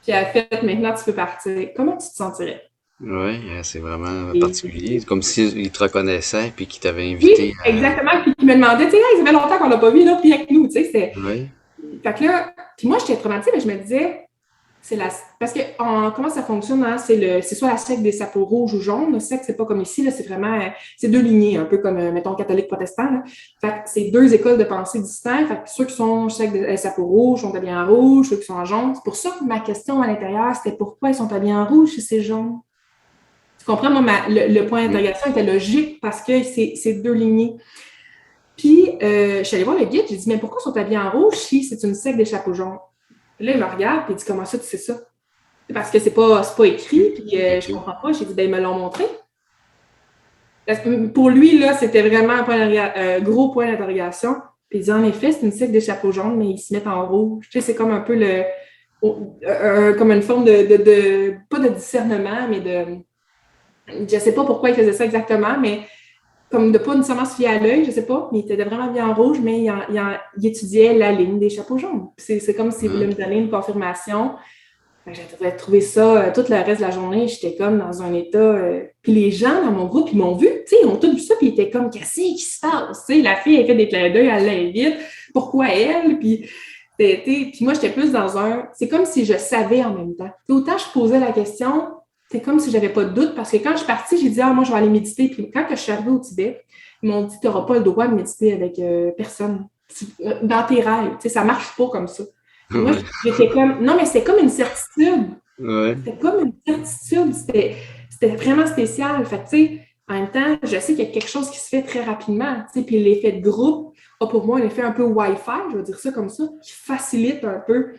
Puis elle a fait, maintenant tu peux partir. Comment tu te sentirais? Oui, c'est vraiment Et, particulier. Comme s'il te reconnaissait puis qu'il t'avait invité oui, à... exactement. Puis il me demandait, tu sais, hey, ça fait longtemps qu'on l'a pas vu, là, puis avec nous, tu sais, c'était... Oui. Fait que là, puis moi, j'étais traumatisée, mais je me disais, c'est la... Parce que comment ça fonctionne, hein? C'est soit la secte des sapeaux rouges ou jaunes. Le secte, c'est pas comme ici, là, c'est vraiment... C'est deux lignées, un peu comme, mettons, catholique protestant, là. Fait que c'est deux écoles de pensée distinctes. Fait que ceux qui sont secte des sapeaux rouges sont habillés en rouge, ceux qui sont en jaune. C'est pour ça que ma question à l'intérieur, c'était pourquoi ils sont habillés en rouge si c'est jaune? Tu comprends? Moi, le point d'interrogation était logique parce que c'est deux lignées. Puis, je suis allée voir le guide, j'ai dit, mais pourquoi ils sont habillés en rouge si c'est une secte des chapeaux jaunes? Là, il me regarde, puis il dit, comment ça, tu sais ça? Parce que c'est pas écrit, puis je comprends pas. J'ai dit, ben, ils me l'ont montré. Parce que pour lui, là, c'était vraiment un gros point d'interrogation. Puis il dit, en effet, c'est une secte des chapeaux jaunes, mais ils se mettent en rouge. Tu sais, c'est comme un peu comme une forme pas de discernement, mais je sais pas pourquoi il faisait ça exactement, mais comme de pas nécessairement se fier à l'œil, je sais pas, mais il était vraiment bien en rouge, mais il étudiait la ligne des chapeaux jaunes. C'est comme s'il voulait me donner une confirmation. J'ai trouvé ça, tout le reste de la journée, j'étais comme dans un état. Puis les gens dans mon groupe, ils m'ont vu, tu sais, ils ont tous vu ça, puis ils étaient comme, qu'est-ce qui se passe? Tu sais, la fille, elle fait des clins d'œil, elle l'invite, pourquoi elle? Puis moi, j'étais plus dans c'est comme si je savais en même temps. Autant je posais la question, c'est comme si j'avais pas de doute, parce que quand je suis partie, j'ai dit, ah, moi, je vais aller méditer. Puis quand je suis arrivée au Tibet, ils m'ont dit, tu n'auras pas le droit de méditer avec personne. Dans tes rêves, tu sais, ça marche pas comme ça. Puis moi, j'étais comme, non, mais c'est comme une certitude. Ouais. C'était comme une certitude. C'était vraiment spécial. Fait que, tu sais, en même temps, je sais qu'il y a quelque chose qui se fait très rapidement. Tu sais, puis l'effet de groupe a pour moi un effet un peu Wi-Fi, je vais dire ça comme ça, qui facilite un peu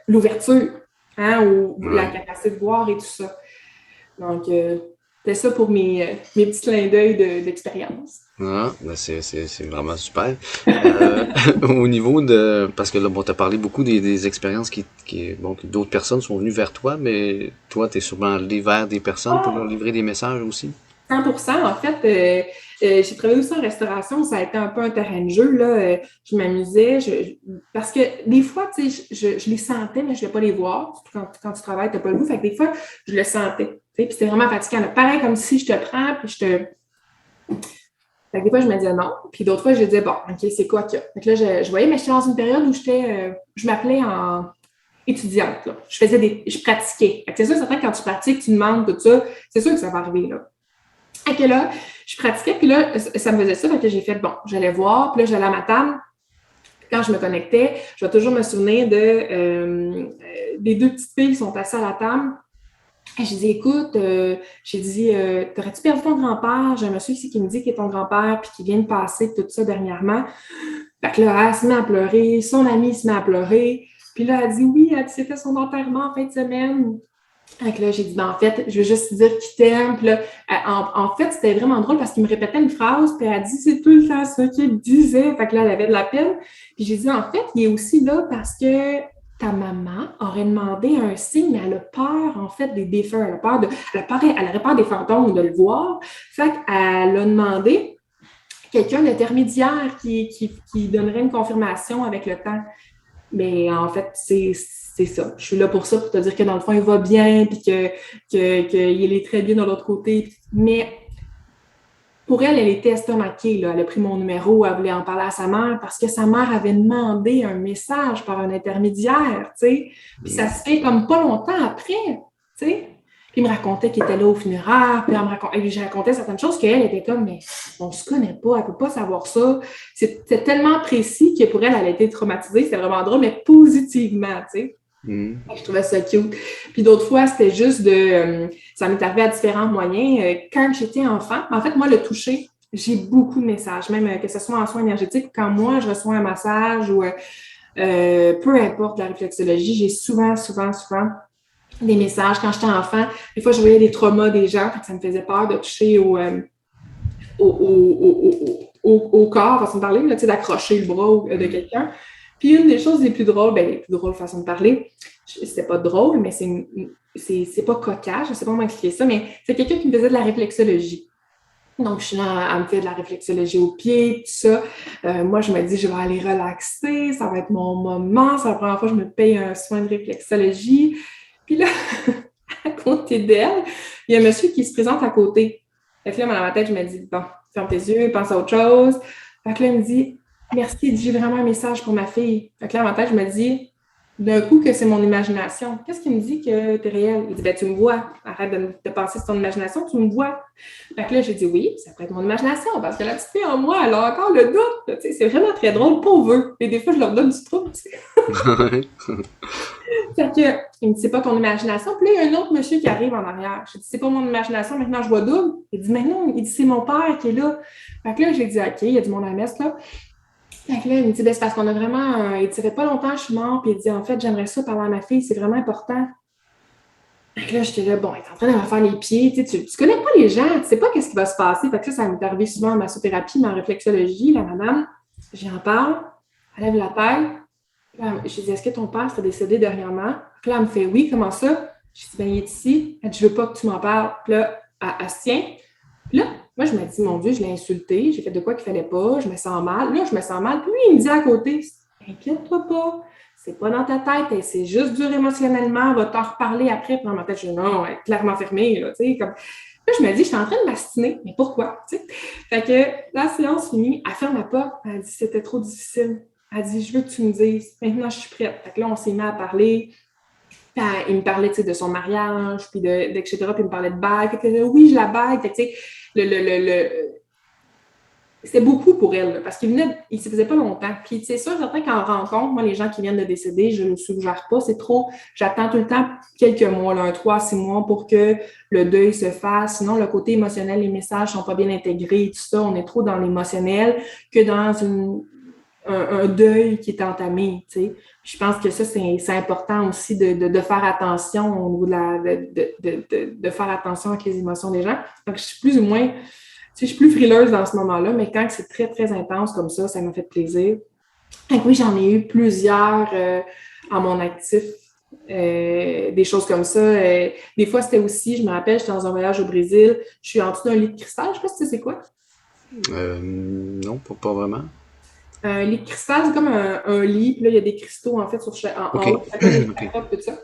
l'ouverture, hein, ou la capacité de voir et tout ça. Donc, c'était ça pour mes petits clins d'œil d'expérience. Ah, ben c'est vraiment super. Au niveau de... Parce que là, bon, t'as parlé beaucoup des expériences bon, que d'autres personnes sont venues vers toi, mais toi, t'es sûrement allé vers des personnes pour leur livrer des messages aussi? 100%. En fait, j'ai travaillé aussi en restauration. Ça a été un peu un terrain de jeu. Là. Je m'amusais. Parce que des fois, tu sais, je les sentais, mais je ne voulais pas les voir. Quand tu travailles, tu n'as pas le goût. Fait que des fois, je le sentais. Puis c'était vraiment fatigant. Là. Pareil comme si je te prends, puis je te... Fait que des fois, je me disais non. Puis d'autres fois, je disais, bon, OK, c'est quoi qu'il y a? Fait que là, je voyais, mais j'étais dans une période où je m'appelais en étudiante. Là. Je pratiquais. Fait que c'est sûr, certain, quand tu pratiques, tu demandes tout ça, c'est sûr que ça va arriver. Là. Fait que là, je pratiquais, puis là, ça me faisait ça, fait que j'ai fait, bon, j'allais voir, puis là, j'allais à ma table. Quand je me connectais, je vais toujours me souvenir des deux petites filles qui sont assises à la table. Et j'ai dit, écoute, t'aurais-tu perdu ton grand-père? J'ai un monsieur ici qui me dit qu'il est ton grand-père, puis qui vient de passer tout ça dernièrement. Fait que là, elle se met à pleurer, son ami se met à pleurer. Puis là, elle dit, oui, c'était son enterrement en fin de semaine. Donc là, j'ai dit, ben, en fait, je veux juste dire qu'il t'aime. Puis là, en fait, c'était vraiment drôle parce qu'il me répétait une phrase, puis elle a dit, c'est tout le temps ça qu'il disait. Fait que là, elle avait de la peine. Puis j'ai dit, en fait, il est aussi là parce que ta maman aurait demandé un signe, mais elle a peur, en fait, des défunts. Elle aurait peur des fantômes ou de le voir. Fait qu'elle a demandé quelqu'un d'intermédiaire qui donnerait une confirmation avec le temps. Mais en fait, c'est ça. Je suis là pour ça, pour te dire que dans le fond, il va bien, puis qu'il est très bien de l'autre côté. Mais pour elle, elle était estomaquée. Là. Elle a pris mon numéro, elle voulait en parler à sa mère parce que sa mère avait demandé un message par un intermédiaire, tu sais. Puis ça se fait comme pas longtemps après, tu sais. Puis il me racontait qu'il était là au funéraire, puis je racontais certaines choses qu'elle était comme, mais on se connaît pas, elle peut pas savoir ça. C'était tellement précis que pour elle, elle a été traumatisée. C'était vraiment drôle, mais positivement, tu sais. Je trouvais ça cute. Puis d'autres fois, c'était juste ça m'est arrivé à différents moyens. Quand j'étais enfant, en fait, moi, le toucher, j'ai beaucoup de messages, même que ce soit en soins énergétiques, quand moi, je reçois un massage ou peu importe la réflexologie, j'ai souvent des messages. Quand j'étais enfant, des fois, je voyais des traumas des gens, ça me faisait peur de toucher au corps, façon de parler, là, d'accrocher le bras de quelqu'un. Puis une des choses les plus drôles, les plus drôles façon de parler, c'était pas drôle, mais c'est pas cocasse, je sais pas comment expliquer ça, mais c'est quelqu'un qui me faisait de la réflexologie. Donc, je suis là, elle me fait de la réflexologie au pied, tout ça. Moi, je me dis, je vais aller relaxer, ça va être mon moment. C'est la première fois que je me paye un soin de réflexologie. Puis là, à côté d'elle, il y a un monsieur qui se présente à côté. Fait que là, dans ma tête, je me dis, bon, ferme tes yeux, pense à autre chose. Fait que là, il me dit, merci, j'ai vraiment un message pour ma fille. Fait que là, dans ma tête, je me dis, d'un coup, que c'est mon imagination. Qu'est-ce qui me dit que t'es réel? Il dit, tu me vois. Arrête de penser que c'est ton imagination, tu me vois. Fait que là, j'ai dit, oui, ça peut être mon imagination, parce que la petite fille en moi, elle a encore le doute. C'est vraiment très drôle, pauvre. Et des fois, je leur donne du trouble. Fait que, il me dit, c'est pas ton imagination. Puis là, il y a un autre monsieur qui arrive en arrière. Je dis, c'est pas mon imagination, maintenant je vois double. Il dit, mais non, il dit, c'est mon père qui est là. Fait que là, j'ai dit, OK, il y a du monde à la messe, là. Fait que là, il me dit, c'est parce qu'on a vraiment. Il dit, ça fait pas longtemps que je suis mort, puis il dit, en fait, j'aimerais ça parler à ma fille, c'est vraiment important. Fait que là, j'étais là, bon, elle est en train de me faire les pieds, tu connais pas les gens, tu sais pas qu'est-ce qui va se passer. Fait que ça m'est arrivé souvent en massothérapie, mais en réflexologie, la madame, j'en parle, elle lève la tête. Là, je dis, est-ce que ton père serait décédé dernièrement? Puis là, elle me fait, oui, comment ça? Je dis, ben, il est ici. Elle dit, je veux pas que tu m'en parles. Puis là, elle se tient. Puis là, moi, je me dis, mon Dieu, je l'ai insulté, j'ai fait de quoi qu'il fallait pas, je me sens mal. Là, je me sens mal. Puis lui, il me dit à côté, inquiète-toi pas, c'est pas dans ta tête, c'est juste dur émotionnellement, on va t'en reparler après. Puis dans ma tête, je dis, non, elle est clairement fermée, là, tu sais, comme. Là, je me dis, je suis en train de m'astiner, mais pourquoi, tu sais? Fait que la séance finie, elle ferme la porte, elle dit, c'était trop difficile. Elle dit, je veux que tu me dises, maintenant je suis prête. Fait que là, on s'est mis à parler. Puis il me parlait de son mariage, puis etc. Puis il me parlait de bague. Fait que là, oui, je la bague. Fait que, tu sais, c'était beaucoup pour elle, là, parce qu'il se faisait pas longtemps. Puis c'est sûr, certain qu'en rencontre, moi, les gens qui viennent de décéder, je ne le suggère pas. C'est trop. J'attends tout le temps quelques mois, là, 3 à 6 mois, pour que le deuil se fasse. Sinon, le côté émotionnel, les messages sont pas bien intégrés, tout ça. On est trop dans l'émotionnel que dans un deuil qui est entamé, tu sais. Je pense que ça, c'est important aussi de faire attention au niveau de faire attention avec les émotions des gens. Donc, je suis plus ou moins, tu sais, je suis plus frileuse dans ce moment-là, mais quand c'est très, très intense comme ça m'a fait plaisir. Donc oui, j'en ai eu plusieurs à mon actif, des choses comme ça. Des fois, c'était aussi, je me rappelle, j'étais dans un voyage au Brésil, je suis en dessous d'un lit de cristal, je sais pas si tu sais c'est quoi. Non, pas vraiment. Un lit de cristal, c'est comme un lit, puis là, il y a des cristaux, en fait, en OK. haut, OK. tout ça.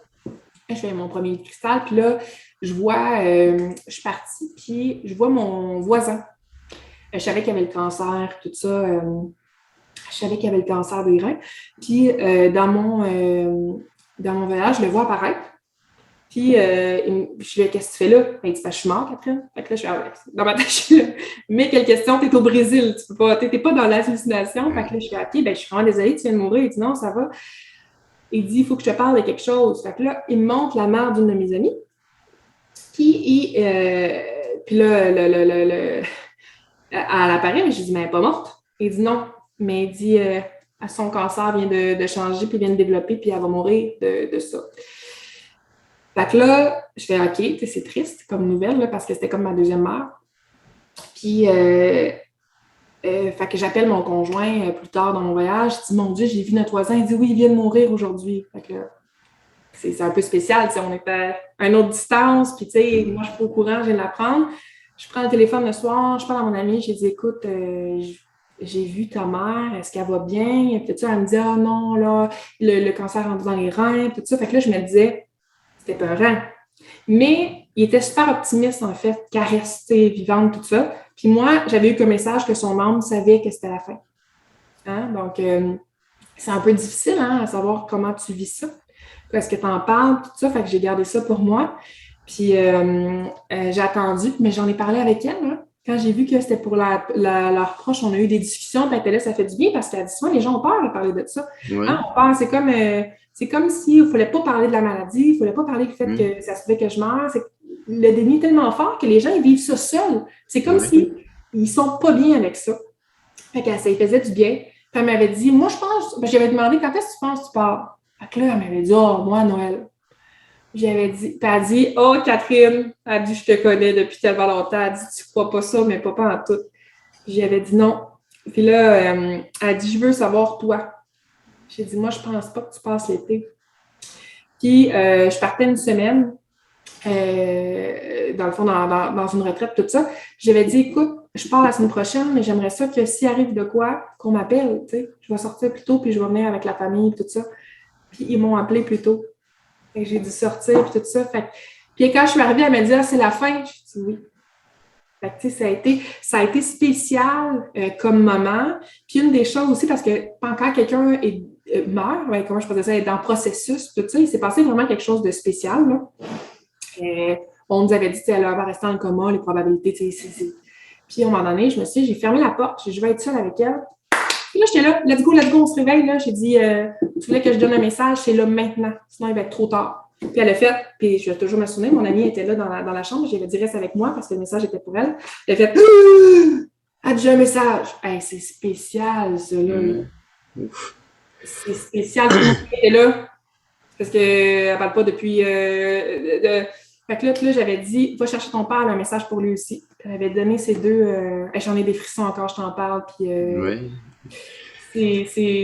Je fais mon premier lit de cristal, puis là, je vois, je suis partie, puis je vois mon voisin. Je savais qu'il avait le cancer, tout ça. Je savais qu'il avait le cancer des reins. Puis, dans mon voyage, je le vois apparaître. Puis, je lui dis, qu'est-ce que tu fais là? Ben, il dit, je suis mort, Catherine. Fait que là, je suis dans ma tête, je suis là. Mais quelle question, t'es au Brésil, t'es pas dans l'hallucination. Fait que là, je suis OK, ben, je suis vraiment désolée, tu viens de mourir. Il dit, non, ça va. Il dit, il faut que je te parle de quelque chose. Fait que là, il me montre la mère d'une de mes amies. Puis là, elle apparaît, mais je lui dis, mais elle n'est pas morte. Il dit non. Mais il dit, son cancer vient de changer, puis vient de développer, puis elle va mourir de ça. Fait que là, je fais OK, c'est triste comme nouvelle, là, parce que c'était comme ma deuxième mère. Puis, fait que j'appelle mon conjoint plus tard dans mon voyage. Je dis, mon Dieu, j'ai vu notre voisin. Il dit, oui, il vient de mourir aujourd'hui. Fait que là, c'est un peu spécial. On est à une autre distance. Puis, tu sais, moi, je suis pas au courant, je viens de l'apprendre. Je prends le téléphone le soir, je parle à mon amie, j'ai dit, écoute, j'ai vu ta mère, est-ce qu'elle va bien? Puis, elle me dit, ah non, là, le cancer rentre dans les reins, tout ça. Fait que là, je me disais, c'était peurant. Mais il était super optimiste, en fait, qu'elle restait vivante, tout ça. Puis moi, j'avais eu comme message que son membre savait que c'était la fin. Hein? Donc, c'est un peu difficile à savoir comment tu vis ça. Est-ce que tu en parles, tout ça? Fait que j'ai gardé ça pour moi. Puis j'ai attendu, mais j'en ai parlé avec elle. Hein? Quand j'ai vu que c'était pour leur proche, on a eu des discussions, puis elle était là, ça fait du bien parce qu'elle dit souvent, les gens ont peur de parler de ça. Oui. Hein? On parle, c'est comme s'il ne fallait pas parler de la maladie, il ne fallait pas parler du fait que ça se fait que je meurs. Le déni est tellement fort que les gens ils vivent ça seuls. C'est comme si ils sont pas bien avec ça. Fait que ça lui faisait du bien. Puis elle m'avait dit, moi, je pense, j'avais demandé, quand est-ce que tu penses que tu pars? Fait que là, elle m'avait dit, oh, moi, Noël. J'avais dit, puis elle a dit, oh, Catherine, elle a dit, je te connais depuis tellement longtemps. Elle a dit, tu crois pas ça, mais pas en tout. Puis j'avais dit non. Puis là, elle a dit, je veux savoir toi. J'ai dit, moi, je pense pas que tu passes l'été. Puis je partais une semaine, dans le fond, dans une retraite, tout ça. J'avais dit, écoute, je pars la semaine prochaine, mais j'aimerais ça que s'il arrive de quoi, qu'on m'appelle, tu sais. Je vais sortir plus tôt, puis je vais venir avec la famille, tout ça. Puis ils m'ont appelé plus tôt. Fait que j'ai dû sortir, puis tout ça. Fait que, puis quand je suis arrivée, elle m'a dit, ah, c'est la fin. J'ai dit oui. Fait que, ça a été spécial comme moment. Puis une des choses aussi, parce que quand quelqu'un meurt, comment je faisais ça, est dans le processus, tout ça, il s'est passé vraiment quelque chose de spécial. Là. On nous avait dit qu'elle va rester dans le coma, les probabilités. Puis à un moment donné, je me suis dit, j'ai fermé la porte, je vais être seule avec elle. Puis là, j'étais là, let's go, on se réveille. Là. J'ai dit, tu voulais que je donne un message, c'est là maintenant, sinon il va être trop tard. Puis elle a fait, puis je vais toujours me souvenir, mon amie était là dans la chambre, j'ai dit reste avec moi parce que le message était pour elle. Elle a fait, elle dit un message. Hey, c'est spécial, ça, là. C'est spécial. Elle était là, parce qu'elle ne parle pas depuis. Fait que là, j'avais dit, va chercher ton père, un message pour lui aussi. Puis elle avait donné ces deux. J'en ai des frissons encore, je t'en parle. Puis. Oui.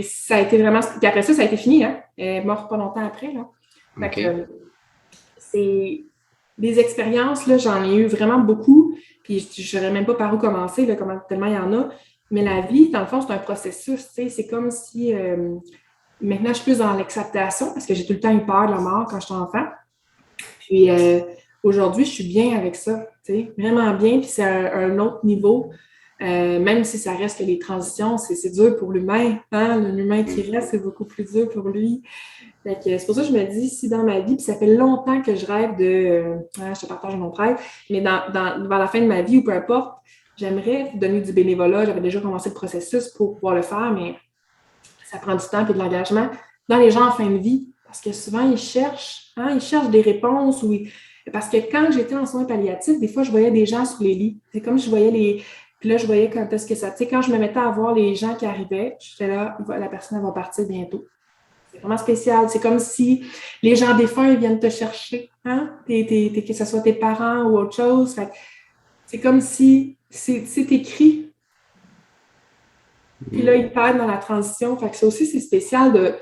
Ça a été vraiment. Puis après ça a été fini, hein. Elle est morte pas longtemps après, là. Fait que, c'est des expériences, là, j'en ai eu vraiment beaucoup, puis je ne saurais même pas par où commencer, là, tellement il y en a. Mais la vie, dans le fond, c'est un processus, tu sais, c'est comme si maintenant, je suis plus dans l'acceptation, parce que j'ai tout le temps eu peur de la mort quand j'étais enfant. Puis aujourd'hui, je suis bien avec ça, tu sais, vraiment bien, puis c'est un autre niveau. Même si ça reste que les transitions, c'est dur pour l'humain. Hein? L'humain qui reste, c'est beaucoup plus dur pour lui. C'est pour ça que je me dis, si dans ma vie, puis ça fait longtemps que je rêve je te partage mon rêve, mais vers la fin de ma vie ou peu importe, j'aimerais donner du bénévolat. J'avais déjà commencé le processus pour pouvoir le faire, mais ça prend du temps et de l'engagement dans les gens en fin de vie. Parce que souvent, ils cherchent des réponses. Parce que quand j'étais en soins palliatifs, des fois, je voyais des gens sur les lits. C'est comme je voyais les... Puis là, je voyais quand est-ce que ça... Tu sais, quand je me mettais à voir les gens qui arrivaient, j'étais là, la personne elle va partir bientôt. C'est vraiment spécial. C'est comme si les gens défunts ils viennent te chercher, hein? Que ce soit tes parents ou autre chose. Fait, c'est comme si c'est écrit. Puis là, ils parlent dans la transition. Fait que ça aussi, c'est spécial de...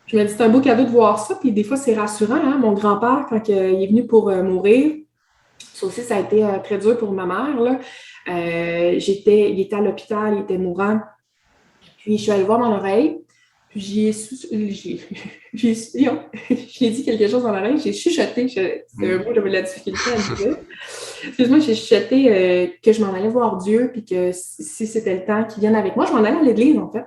Je me dis, c'est un beau cadeau de voir ça. Puis des fois, c'est rassurant. Hein? Mon grand-père, quand il est venu pour mourir, ça aussi, ça a été très dur pour ma mère. Là. Il était à l'hôpital, il était mourant. Puis je suis allée voir dans l'oreille. Puis j'ai dit quelque chose dans l'oreille, j'ai chuchoté. C'est un mot, j'avais de la difficulté à le dire. Excuse-moi, j'ai chuchoté que je m'en allais voir Dieu, puis que si c'était le temps qu'il vienne avec moi, je m'en allais à l'église, en fait.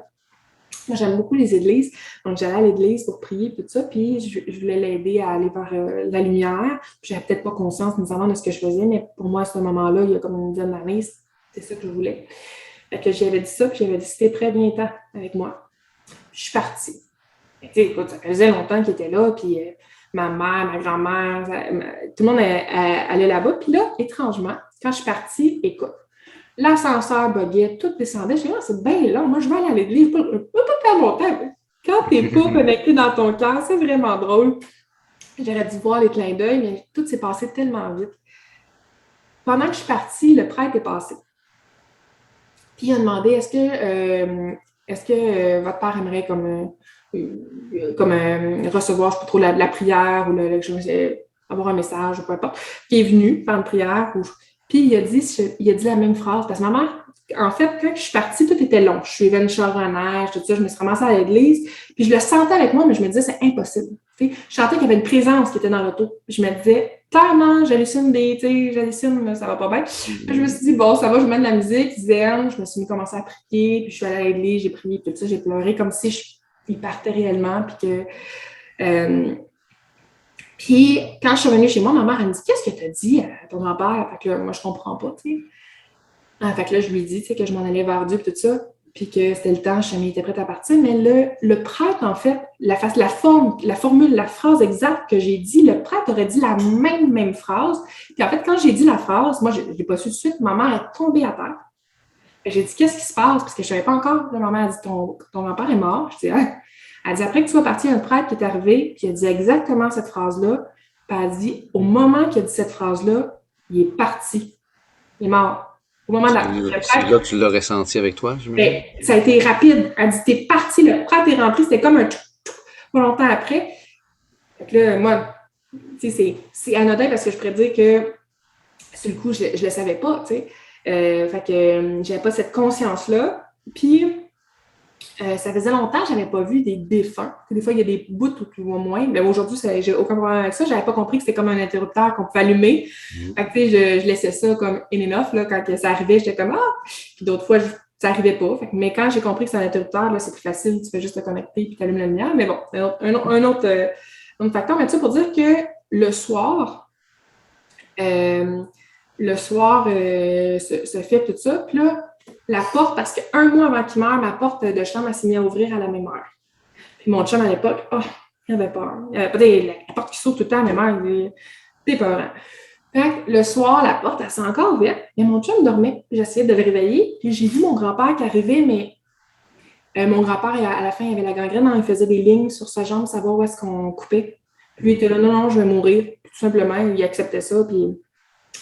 Moi, j'aime beaucoup les églises. Donc, j'allais à l'église pour prier, tout ça, puis je voulais l'aider à aller vers la lumière. Puis, j'avais peut-être pas conscience nécessairement de ce que je faisais, mais pour moi, à ce moment-là, il y a comme une dizaine d'années, c'est ça que je voulais. Fait que j'avais dit ça, puis j'avais dit, c'était prêt, viens-t'en avec moi. Je suis partie. Écoute, ça faisait longtemps qu'il était là, puis ma mère, ma grand-mère, tout le monde allait là-bas. Puis là, étrangement, quand je suis partie, écoute, l'ascenseur buguait, tout descendait. Je me suis dit, c'est bien là, moi je vais aller à l'église, pas perdre mon temps. Quand tu n'es pas connecté dans ton cœur, c'est vraiment drôle. J'aurais dû voir les clins d'œil, mais tout s'est passé tellement vite. Pendant que je suis partie, le prêtre est passé. Puis il a demandé, est-ce que votre père aimerait recevoir, je ne sais pas trop, la prière ou avoir un message ou peu importe, qui est venu faire une prière. Puis il a dit la même phrase, parce que ma mère, en fait, quand je suis partie, tout était long. Je suivais une charge en neige, tout ça, je me suis ramassée à l'église, puis je le sentais avec moi, mais je me disais, c'est impossible. T'sais, je sentais qu'il y avait une présence qui était dans l'auto. Je me disais, clairement, j'hallucine, ça va pas bien. Puis je me suis dit, bon, ça va, je mets de la musique, zen, je me suis mis commencer à prier, puis je suis allée à l'église, j'ai prié, tout ça, j'ai pleuré comme si il partait réellement, puis que... Puis, quand je suis revenue chez moi, ma mère, elle me dit, qu'est-ce que tu as dit à ton grand-père? Fait que là, moi, je comprends pas, tu sais. Fait que là, je lui ai dit, tu sais, que je m'en allais vers Dieu, tout ça, puis que c'était le temps, je savais qu'il était prêt à partir. Mais le prêtre, en fait, la formule, la phrase exacte que j'ai dit, le prêtre aurait dit la même phrase. Puis en fait, quand j'ai dit la phrase, moi, je l'ai pas su tout de suite, ma mère est tombée à terre. J'ai dit, qu'est-ce qui se passe? Parce que je ne savais pas encore. La maman a dit, ton grand-père est mort. Je dis, ah. Elle dit, après que tu sois parti, il y a un prêtre qui est arrivé, puis il a dit exactement cette phrase-là. Puis elle dit, au moment qu'il a dit cette phrase-là, il est parti. Il est mort. Au moment de le C'est prêtre, là que tu l'as ressenti avec toi, j'imagine? ben, ça a été rapide. Elle dit, t'es parti, le prêtre est rempli. C'était comme un tchouk, tchouk, pas longtemps après. Fait que là, moi, c'est anodin parce que je pourrais dire que sur le coup, je ne le savais pas, tu sais. Fait que j'avais pas cette conscience-là. Puis, ça faisait longtemps que je n'avais pas vu des défunts. Des fois, il y a des bouts ou moins. Mais aujourd'hui, j'ai aucun problème avec ça. Je n'avais pas compris que c'était comme un interrupteur qu'on pouvait allumer. Mhm. Fait que, tu sais, je laissais ça comme in and off. Là, quand ça arrivait, j'étais comme ah! Puis d'autres fois, ça n'arrivait pas. Fait que, mais quand j'ai compris que c'est un interrupteur, là, c'est plus facile. Tu fais juste te connecter puis tu allumes la lumière. Mais bon, c'est un autre facteur. Mais tu sais, pour dire que le soir, euh, se fait tout ça. Puis là, la porte, parce qu'un mois avant qu'il meure, ma porte de chambre, elle s'est mise à ouvrir à la même heure. Puis mon chum, à l'époque, oh, il avait peur. Il avait pas la porte qui s'ouvre tout le temps à la même heure. C'était peur. Fait que le soir, la porte, elle s'est encore ouverte. Et mon chum dormait. J'essayais de le réveiller. Puis j'ai vu mon grand-père qui arrivait, mais mon grand-père, à la fin, il avait la gangrène. Il faisait des lignes sur sa jambe, savoir où est-ce qu'on coupait. Puis lui, il était là, non, non, je vais mourir. Tout simplement, il acceptait ça. Puis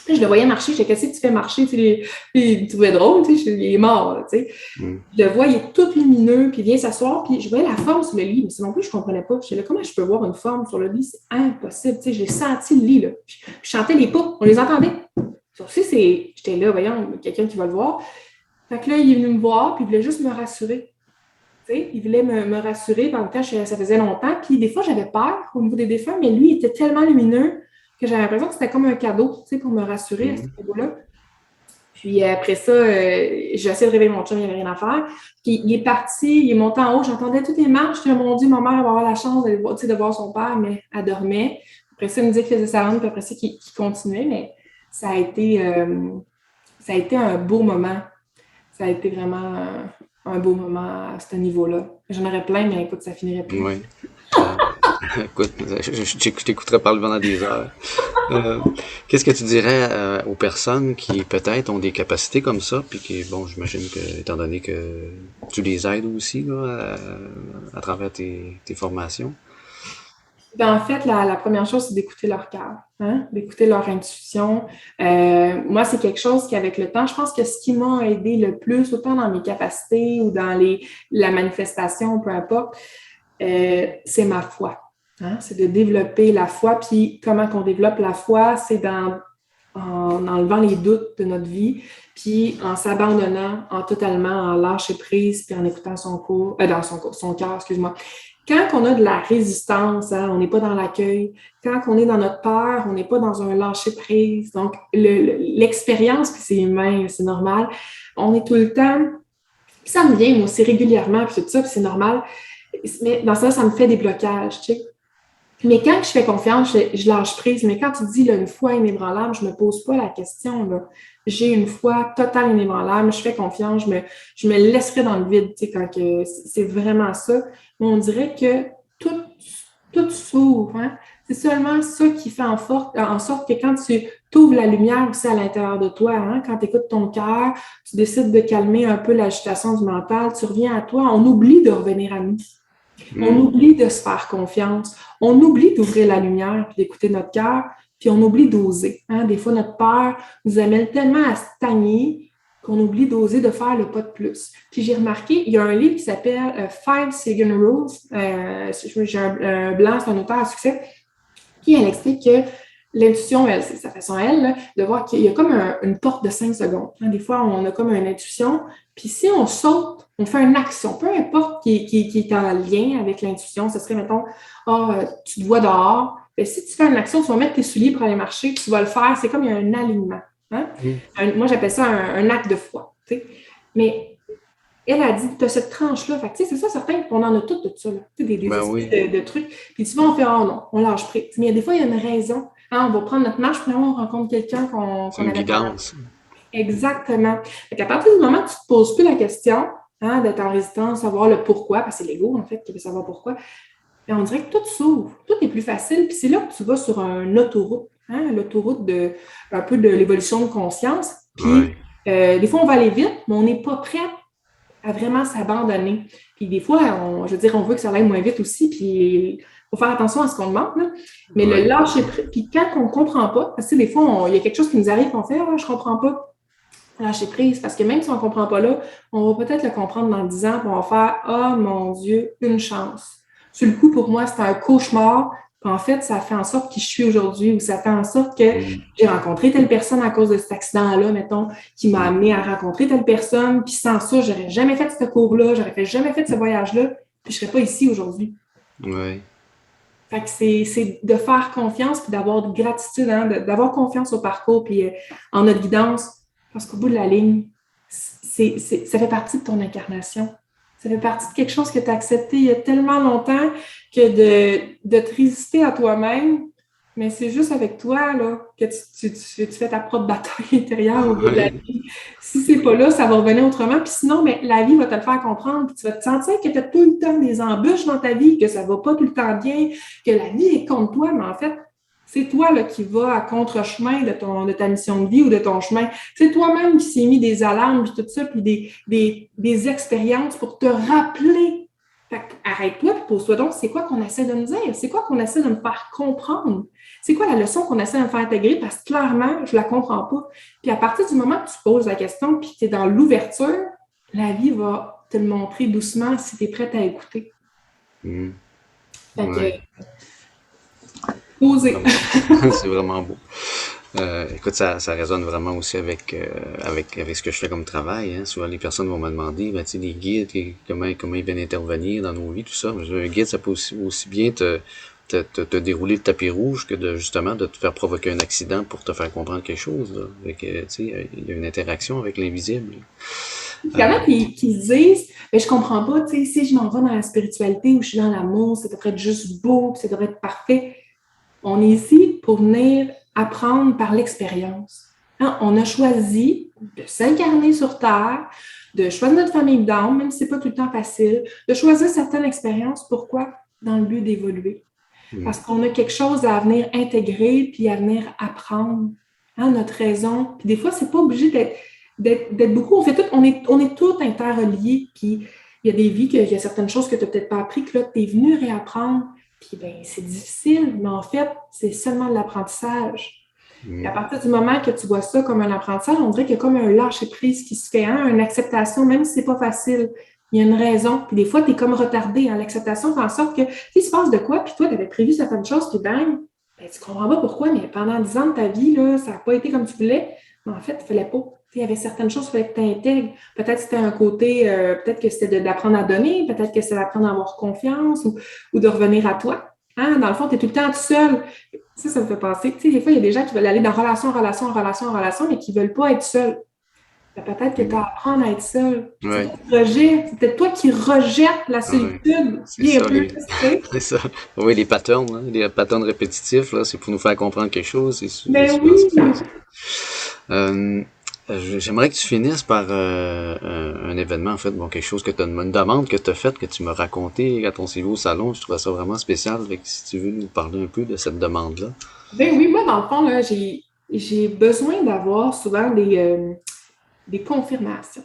je le voyais marcher, je disais, qu'est-ce que tu fais marcher? Puis il trouvait drôle, il est mort. Tu sais. Mm. Je le vois, il est tout lumineux, puis il vient s'asseoir, puis je voyais la forme sur le lit, mais c'est non plus, je ne comprenais pas. Je disais, comment je peux voir une forme sur le lit? C'est impossible. Tu sais, j'ai senti le lit, là. Je chantais les pas, on les entendait. Ça aussi, j'étais là, voyons, quelqu'un qui va le voir. Fait que là, il est venu me voir, puis il voulait juste me rassurer. Tu sais, il voulait me rassurer, dans le temps, ça faisait longtemps, puis des fois, j'avais peur au niveau des défunts, mais lui, il était tellement lumineux que j'avais l'impression que c'était comme un cadeau, tu sais, pour me rassurer à ce niveau-là. Puis après ça, j'ai essayé de réveiller mon chum, il n'y avait rien à faire. Puis il est parti, il est monté en haut, j'entendais toutes les marches. Je me suis dit, mon Dieu, ma mère va avoir la chance de voir son père, mais elle dormait. Après ça, il me disait qu'il faisait sa ronde, puis après ça, qu'il continuait. Mais ça a été un beau moment. Ça a été vraiment un beau moment à ce niveau-là. J'en aurais plein, mais écoute, ça finirait plus. Oui. Écoute, je t'écouterais parler pendant des heures. Qu'est-ce que tu dirais aux personnes qui peut-être ont des capacités comme ça, puis qui, bon, j'imagine que, étant donné que tu les aides aussi là, à travers tes formations? Ben, en fait, la première chose, c'est d'écouter leur cœur, hein? D'écouter leur intuition. Moi, c'est quelque chose qui, avec le temps, je pense que ce qui m'a aidé le plus, autant dans mes capacités ou dans la manifestation, peu importe, c'est ma foi. Hein? C'est de développer la foi. Puis comment qu'on développe la foi, c'est en enlevant les doutes de notre vie, puis en s'abandonnant totalement, en lâcher prise, puis en écoutant son cœur, excuse-moi. Quand on a de la résistance, hein, on n'est pas dans l'accueil. Quand on est dans notre peur, on n'est pas dans un lâcher-prise. Donc, l'expérience, puis c'est humain, c'est normal. On est tout le temps... Puis ça me vient aussi régulièrement, puis tout ça, puis c'est normal. Mais dans ça me fait des blocages, tu sais. Mais quand je fais confiance, je lâche prise. Mais quand tu dis là, une foi inébranlable, je ne me pose pas la question. Là. J'ai une foi totale inébranlable, je fais confiance, je me laisserai dans le vide, tu sais, quand c'est vraiment ça. Mais on dirait que tout s'ouvre. Hein? C'est seulement ça qui fait en sorte que quand tu ouvres la lumière aussi à l'intérieur de toi, hein, quand tu écoutes ton cœur, tu décides de calmer un peu l'agitation du mental, tu reviens à toi, on oublie de revenir à nous. On oublie de se faire confiance. On oublie d'ouvrir la lumière et d'écouter notre cœur, puis on oublie d'oser. Hein? Des fois, notre peur nous amène tellement à stagner qu'on oublie d'oser de faire le pas de plus. Puis j'ai remarqué, il y a un livre qui s'appelle Five Second Rules. J'ai un blanc, c'est un auteur à succès, qui elle explique que l'intuition, elle, c'est sa façon, elle, là, de voir qu'il y a comme une porte de 5 secondes. Hein? Des fois, on a comme une intuition, puis si on saute, on fait une action, peu importe qui est en lien avec l'intuition, ce serait, mettons, tu te vois dehors, bien, si tu fais une action, tu vas mettre tes souliers pour aller marcher, tu vas le faire, c'est comme il y a un alignement. Hein? Moi, j'appelle ça un acte de foi. T'sais. Mais elle a dit, tu as cette tranche-là, fait, c'est ça, certain, on en a toutes de ça, là, des Oui. de trucs, puis souvent, on fait, oh non, on lâche prise. Mais des fois, il y a une raison. Hein, on va prendre notre marche, puis on rencontre quelqu'un qu'on Une avait pas. guidance. Exactement. Fait qu'à partir du moment où tu ne te poses plus la question, hein, d'être en résistance, savoir le pourquoi, parce que c'est l'ego, en fait, qui veut savoir pourquoi, bien, on dirait que tout s'ouvre, tout est plus facile. Puis c'est là que tu vas sur une autoroute, hein, l'autoroute un peu de l'évolution de conscience. Puis Des fois, on va aller vite, mais on n'est pas prêt à vraiment s'abandonner. Puis des fois, je veux dire, on veut que ça aille moins vite aussi, puis il faut faire attention à ce qu'on demande, là. Mais le Ouais. lâcher prise, puis quand on ne comprend pas, parce que des fois, il y a quelque chose qui nous arrive, on fait « Ah, je ne comprends pas », lâcher prise, parce que même si on ne comprend pas là, on va peut-être le comprendre dans 10 ans, puis on va faire « Ah, mon Dieu, une chance ». Sur le coup, pour moi, c'était un cauchemar. Puis en fait, ça fait en sorte qui je suis aujourd'hui, ou ça fait en sorte que Mm. j'ai rencontré telle personne à cause de cet accident-là, mettons, qui m'a Mm. amené à rencontrer telle personne. Puis sans ça, j'aurais jamais fait ce cours-là, j'aurais jamais fait ce voyage-là, puis je serais pas ici aujourd'hui. Ouais. Fait que c'est de faire confiance, puis d'avoir de gratitude, hein, d'avoir confiance au parcours, puis en notre guidance, parce qu'au bout de la ligne, ça fait partie de ton incarnation. Ça fait partie de quelque chose que tu as accepté il y a tellement longtemps que de te résister à toi-même, mais c'est juste avec toi là, que tu fais ta propre bataille intérieure au bout de la Ouais. ligne. Si c'est pas là, ça va revenir autrement. Puis sinon, mais la vie va te le faire comprendre. Puis tu vas te sentir que tu as tout le temps des embûches dans ta vie, que ça va pas tout le temps bien, que la vie est contre toi, mais en fait, c'est toi là, qui vas à contre-chemin de ta mission de vie ou de ton chemin. C'est toi-même qui s'est mis des alarmes, puis tout ça, puis des expériences pour te rappeler. Fait arrête-toi, puis pose-toi donc, c'est quoi qu'on essaie de me dire? C'est quoi qu'on essaie de me faire comprendre? C'est quoi la leçon qu'on essaie de me faire intégrer? Parce que clairement, je la comprends pas. Puis à partir du moment que tu poses la question, puis que tu es dans l'ouverture, la vie va te le montrer doucement si tu es prête à écouter. Mm. Fait Ouais. que, poser. Vraiment. C'est vraiment beau. Écoute, ça résonne vraiment aussi avec ce que je fais comme travail. Hein. Souvent, les personnes vont me demander, ben, tu sais, les guides, comment ils viennent intervenir dans nos vies, tout ça. Un guide, ça peut aussi bien te dérouler le tapis rouge que justement de te faire provoquer un accident pour te faire comprendre quelque chose. Là. Tu sais, il y a une interaction avec l'invisible. Il y en a qui se disent, mais je comprends pas, tu sais, si je m'en vais dans la spiritualité ou je suis dans l'amour, ça devrait être juste beau, ça devrait être parfait. On est ici pour venir apprendre par l'expérience. Hein? On a choisi de s'incarner sur Terre, de choisir notre famille d'âme, même si c'est pas tout le temps facile, de choisir certaines expériences. Pourquoi? Dans le but d'évoluer. Mm. Parce qu'on a quelque chose à venir intégrer puis à venir apprendre. Hein, notre raison. Puis des fois, c'est pas obligé d'être beaucoup. On est tous interreliés. Puis il y a des vies, il y a certaines choses que tu n'as peut-être pas appris, que là, tu es venu réapprendre. Puis ben, c'est difficile, mais en fait, c'est seulement de l'apprentissage. Et à Mm. partir du moment que tu vois ça comme un apprentissage, on dirait qu'il y a comme un lâcher-prise qui se fait, hein, une acceptation, même si c'est pas facile. Il y a une raison. Puis des fois, tu es comme retardé. Hein. L'acceptation fait en sorte que s'il se passe de quoi, puis toi, tu avais prévu certaines choses, puis bang, ben, tu comprends pas pourquoi, mais pendant 10 ans de ta vie, là, ça n'a pas été comme tu voulais. Mais en fait, il ne fallait pas. Il y avait certaines choses qu'il fallait que tu intègres. Peut-être que c'était un côté, peut-être que c'était d'apprendre à donner, peut-être que c'était d'apprendre à avoir confiance ou de revenir à toi. Hein? Dans le fond, tu es tout le temps tout seul. Ça me fait penser. Tu sais, des fois, il y a des gens qui veulent aller dans relation, en relation, en relation, en relation, mais qui ne veulent pas être seuls. Ben, peut-être que tu as Mm. à apprendre à être seul. C'est Ouais. toi qui rejettes. C'est peut-être toi qui rejettes la Ouais. solitude. C'est Bien ça, plus, tu sais. c'est ça. Oui, les patterns, hein, les patterns répétitifs, là, c'est pour nous faire comprendre quelque chose, Ben souvent oui. c'est comme ça. Euh, J'aimerais que tu finisses par un événement, en fait, bon, quelque chose une demande que tu as faite, que tu m'as raconté à ton CV au salon. Je trouvais ça vraiment spécial. Fait que si tu veux nous parler un peu de cette demande-là. Ben oui, moi, dans le fond, là, j'ai besoin d'avoir souvent des confirmations.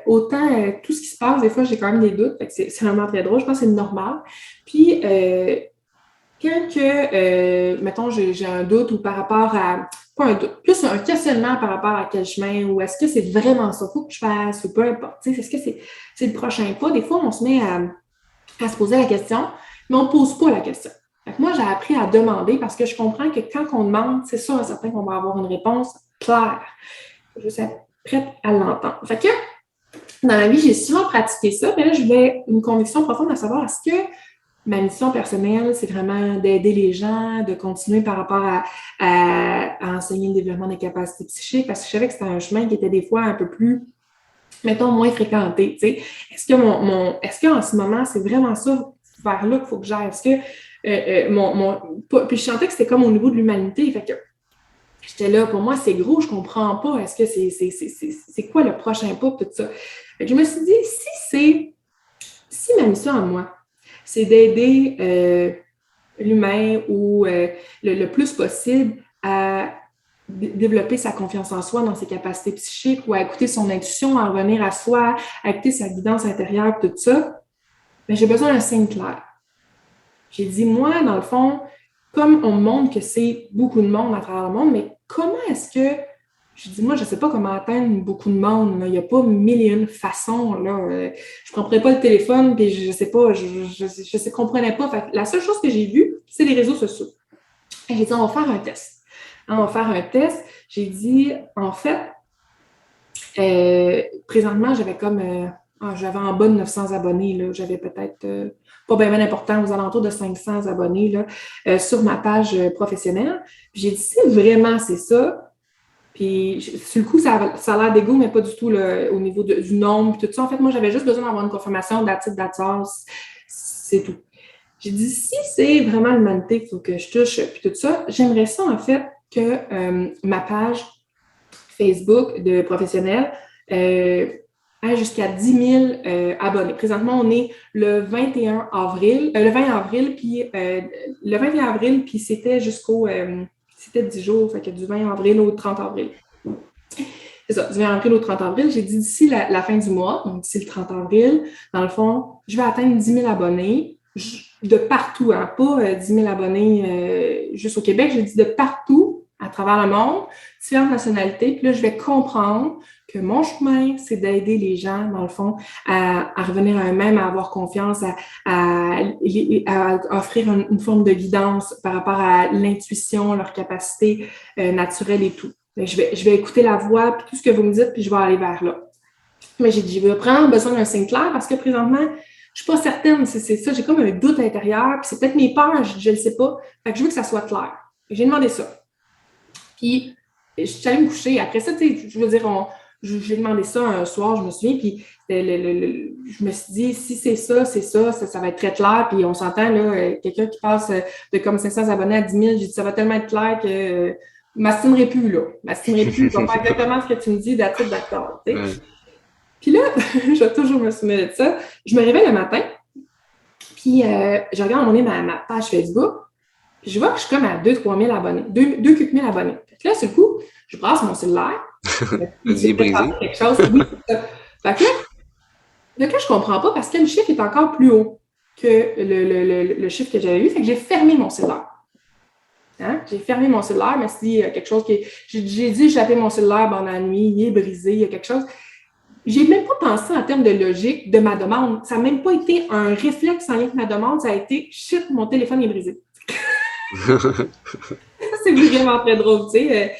Autant tout ce qui se passe, des fois, j'ai quand même des doutes. Fait que c'est vraiment très drôle. Je pense que c'est normal. Puis, quand mettons, j'ai un doute ou par rapport à, pas un doute, plus un questionnement par rapport à quel chemin, ou est-ce que c'est vraiment ça qu'il faut que je fasse, ou peu importe, est-ce que c'est le prochain pas? Des fois, on se met à se poser la question, mais on ne pose pas la question. Fait que moi, j'ai appris à demander parce que je comprends que quand on demande, c'est sûr et certain qu'on va avoir une réponse claire. Je suis prête à l'entendre. Fait que dans la vie, j'ai souvent pratiqué ça, mais là, je vais une conviction profonde à savoir est-ce que ma mission personnelle, c'est vraiment d'aider les gens, de continuer par rapport à enseigner le développement des capacités psychiques, parce que je savais que c'était un chemin qui était des fois un peu plus, mettons, moins fréquenté. Tu sais. Est-ce qu'en ce moment, c'est vraiment ça, vers là qu'il faut que j'aille? Est-ce que puis je sentais que c'était comme au niveau de l'humanité. Fait que j'étais là, pour moi, c'est gros, je comprends pas. Est-ce que c'est quoi le prochain pas, tout ça? Fait que je me suis dit, si ma mission à moi, c'est d'aider l'humain ou le plus possible à développer sa confiance en soi dans ses capacités psychiques ou à écouter son intuition, à revenir à soi, à écouter sa guidance intérieure, tout ça, mais j'ai besoin d'un signe clair. J'ai dit, moi, dans le fond, comme on me montre que c'est beaucoup de monde à travers le monde, mais comment est-ce que je dis, moi, je ne sais pas comment atteindre beaucoup de monde. Là. Il n'y a pas mille et une façons. Là. Je ne prendrais pas le téléphone, puis je ne sais pas, je comprenais pas. Fait que la seule chose que j'ai vue, c'est les réseaux sociaux. Et j'ai dit, on va faire un test. On va faire un test. J'ai dit, en fait, présentement, j'avais en bas de 900 abonnés. Là. J'avais peut-être pas bien important, aux alentours de 500 abonnés là, sur ma page professionnelle. Puis j'ai dit, si vraiment c'est ça, puis sur le coup, ça a l'air d'égo, mais pas du tout là, au niveau du nombre, tout ça. En fait, moi, j'avais juste besoin d'avoir une confirmation d'attitude, c'est tout. J'ai dit, si c'est vraiment l'humanité qu'il faut que je touche, puis tout ça, j'aimerais ça, en fait, que ma page Facebook de professionnel a jusqu'à 10 000 abonnés. Présentement, on est le 21 avril, le 20 avril, puis le 21 avril, puis c'était c'était 10 jours, fait que du 20 avril au 30 avril. C'est ça, du 20 avril au 30 avril. J'ai dit d'ici la fin du mois, donc d'ici le 30 avril, dans le fond, je vais atteindre 10 000 abonnés de partout, hein, pas 10 000 abonnés juste au Québec, j'ai dit de partout à travers le monde, différentes nationalités. Puis là, je vais comprendre que mon chemin, c'est d'aider les gens, dans le fond, à revenir à eux-mêmes, à avoir confiance, à offrir une forme de guidance par rapport à l'intuition, leur capacité naturelle et tout. Je vais écouter la voix, puis tout ce que vous me dites, puis je vais aller vers là. Mais j'ai dit, je vais prendre besoin d'un signe clair parce que présentement, je suis pas certaine, c'est ça, j'ai comme un doute intérieur, puis c'est peut-être mes peurs, je le sais pas. Fait que je veux que ça soit clair. J'ai demandé ça. Puis, je suis allée me coucher. Après ça, tu sais, je veux dire, j'ai demandé ça un soir, je me souviens, puis je me suis dit, si c'est ça, ça va être très clair. Puis on s'entend, là, quelqu'un qui passe de comme 500 abonnés à 10 000, j'ai dit, ça va tellement être clair que m'astimerai plus, là. M'astimerai plus. Je vais faire exactement ce que tu me dis, d'accord. Tu sais. Ouais. Puis là, je vais toujours me souvenir de ça. Je me réveille le matin, puis je regarde ma page Facebook, puis je vois que je suis comme à 2-3 000 abonnés, 2 000 abonnés. Fait que là, sur le coup, je brasse mon cellulaire. J'ai brisé. Quelque chose. Oui, c'est ça. Fait que là, je comprends pas parce que le chiffre est encore plus haut que le chiffre que j'avais vu. Fait que j'ai fermé mon cellulaire. Hein? J'ai fermé mon cellulaire, mais s'il y a quelque chose qui j'ai dit, j'ai appelé mon cellulaire pendant la nuit, il est brisé, il y a quelque chose. J'ai même pas pensé en termes de logique de ma demande. Ça n'a même pas été un réflexe en lien avec ma demande. Ça a été, shit, mon téléphone est brisé. C'est vraiment très drôle, tu sais.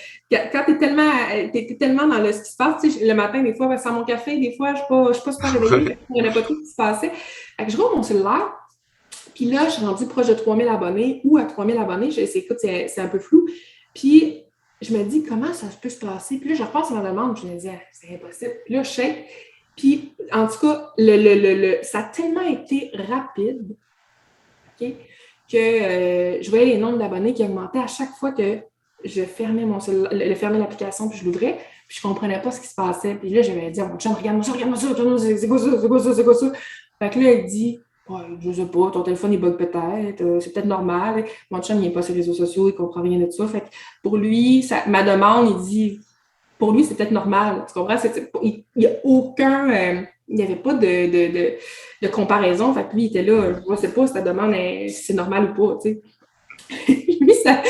Quand t'es tellement dans ce qui se passe, tu sais, le matin, des fois, sans mon café, des fois, je suis pas super réveillée, il n'y en a pas tout qui se passait. Fait que je rouvre mon cellulaire, puis là, je suis rendue proche de 3 000 abonnés ou à 3 000 abonnés. Écoute, c'est un peu flou. Puis, je me dis, comment ça peut se passer? Puis là, je repasse à ma demande, je me dis, c'est impossible. Puis là, je shake. Puis, en tout cas, ça a tellement été rapide, OK, que je voyais les nombres d'abonnés qui augmentaient à chaque fois que je fermais fermais l'application puis je l'ouvrais, puis je ne comprenais pas ce qui se passait. Puis là, j'avais dit à mon chum, regarde-moi ça, c'est quoi ça? Fait que là, il dit, ouais, je sais pas, ton téléphone, il bug peut-être, c'est peut-être normal. Mon chum, il n'est pas sur les réseaux sociaux, il ne comprend rien de ça. Fait que pour lui, ma demande, il dit, pour lui, c'est peut-être normal. Tu comprends? Il n'y a aucun... il n'y avait pas de comparaison. Fait que lui, il était là, je ne sais pas si ta demande, si c'est normal ou pas, tu sais. Lui, sa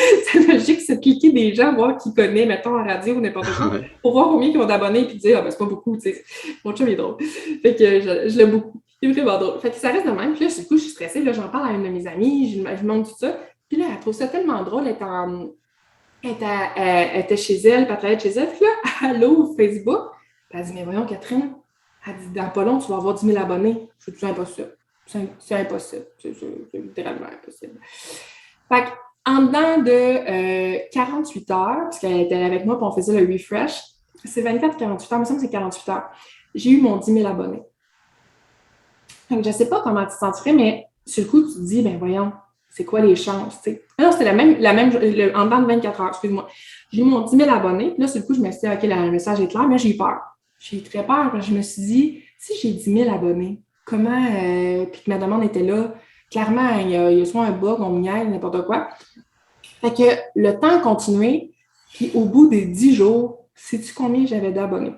logique, c'est de cliquer des gens, voir qui connaît, mettons, en radio ou n'importe quoi, pour voir combien ils ont d'abonnés, puis dire, c'est pas beaucoup, tu sais. Mon chum, il est drôle. Fait que je l'aime beaucoup. Il est vraiment drôle. Fait que ça reste de même. Puis là, du coup, je suis stressée. Là, j'en parle à une de mes amies, je lui montre tout ça. Puis là, elle trouve ça tellement drôle. Elle était chez elle, puis elle travaillait chez elle. Puis là, elle ouvre Facebook. Puis elle dit, mais voyons, Catherine, elle dit, dans pas long, tu vas avoir 10 000 abonnés. Je dis, c'est impossible. C'est impossible. C'est littéralement impossible. Fait qu'en dedans de 48 heures, parce qu'elle était avec moi, puis on faisait le refresh, c'est 24-48 heures, il me semble que c'est 48 heures, j'ai eu mon 10 000 abonnés. Donc, je ne sais pas comment tu te sentirais, mais sur le coup, tu te dis, ben voyons, c'est quoi les chances, tu sais? Non, c'était en dedans de 24 heures, excuse-moi. J'ai eu mon 10 000 abonnés, puis là, sur le coup, je me suis dit, OK, le message est clair, mais j'ai eu peur. J'ai eu très peur, parce que je me suis dit, si j'ai 10 000 abonnés, comment, puis que ma demande était là, clairement, il y a soit un bug, on me niaise, n'importe quoi. Fait que le temps a continué, Puis au bout des 10 jours, sais-tu combien j'avais d'abonnés?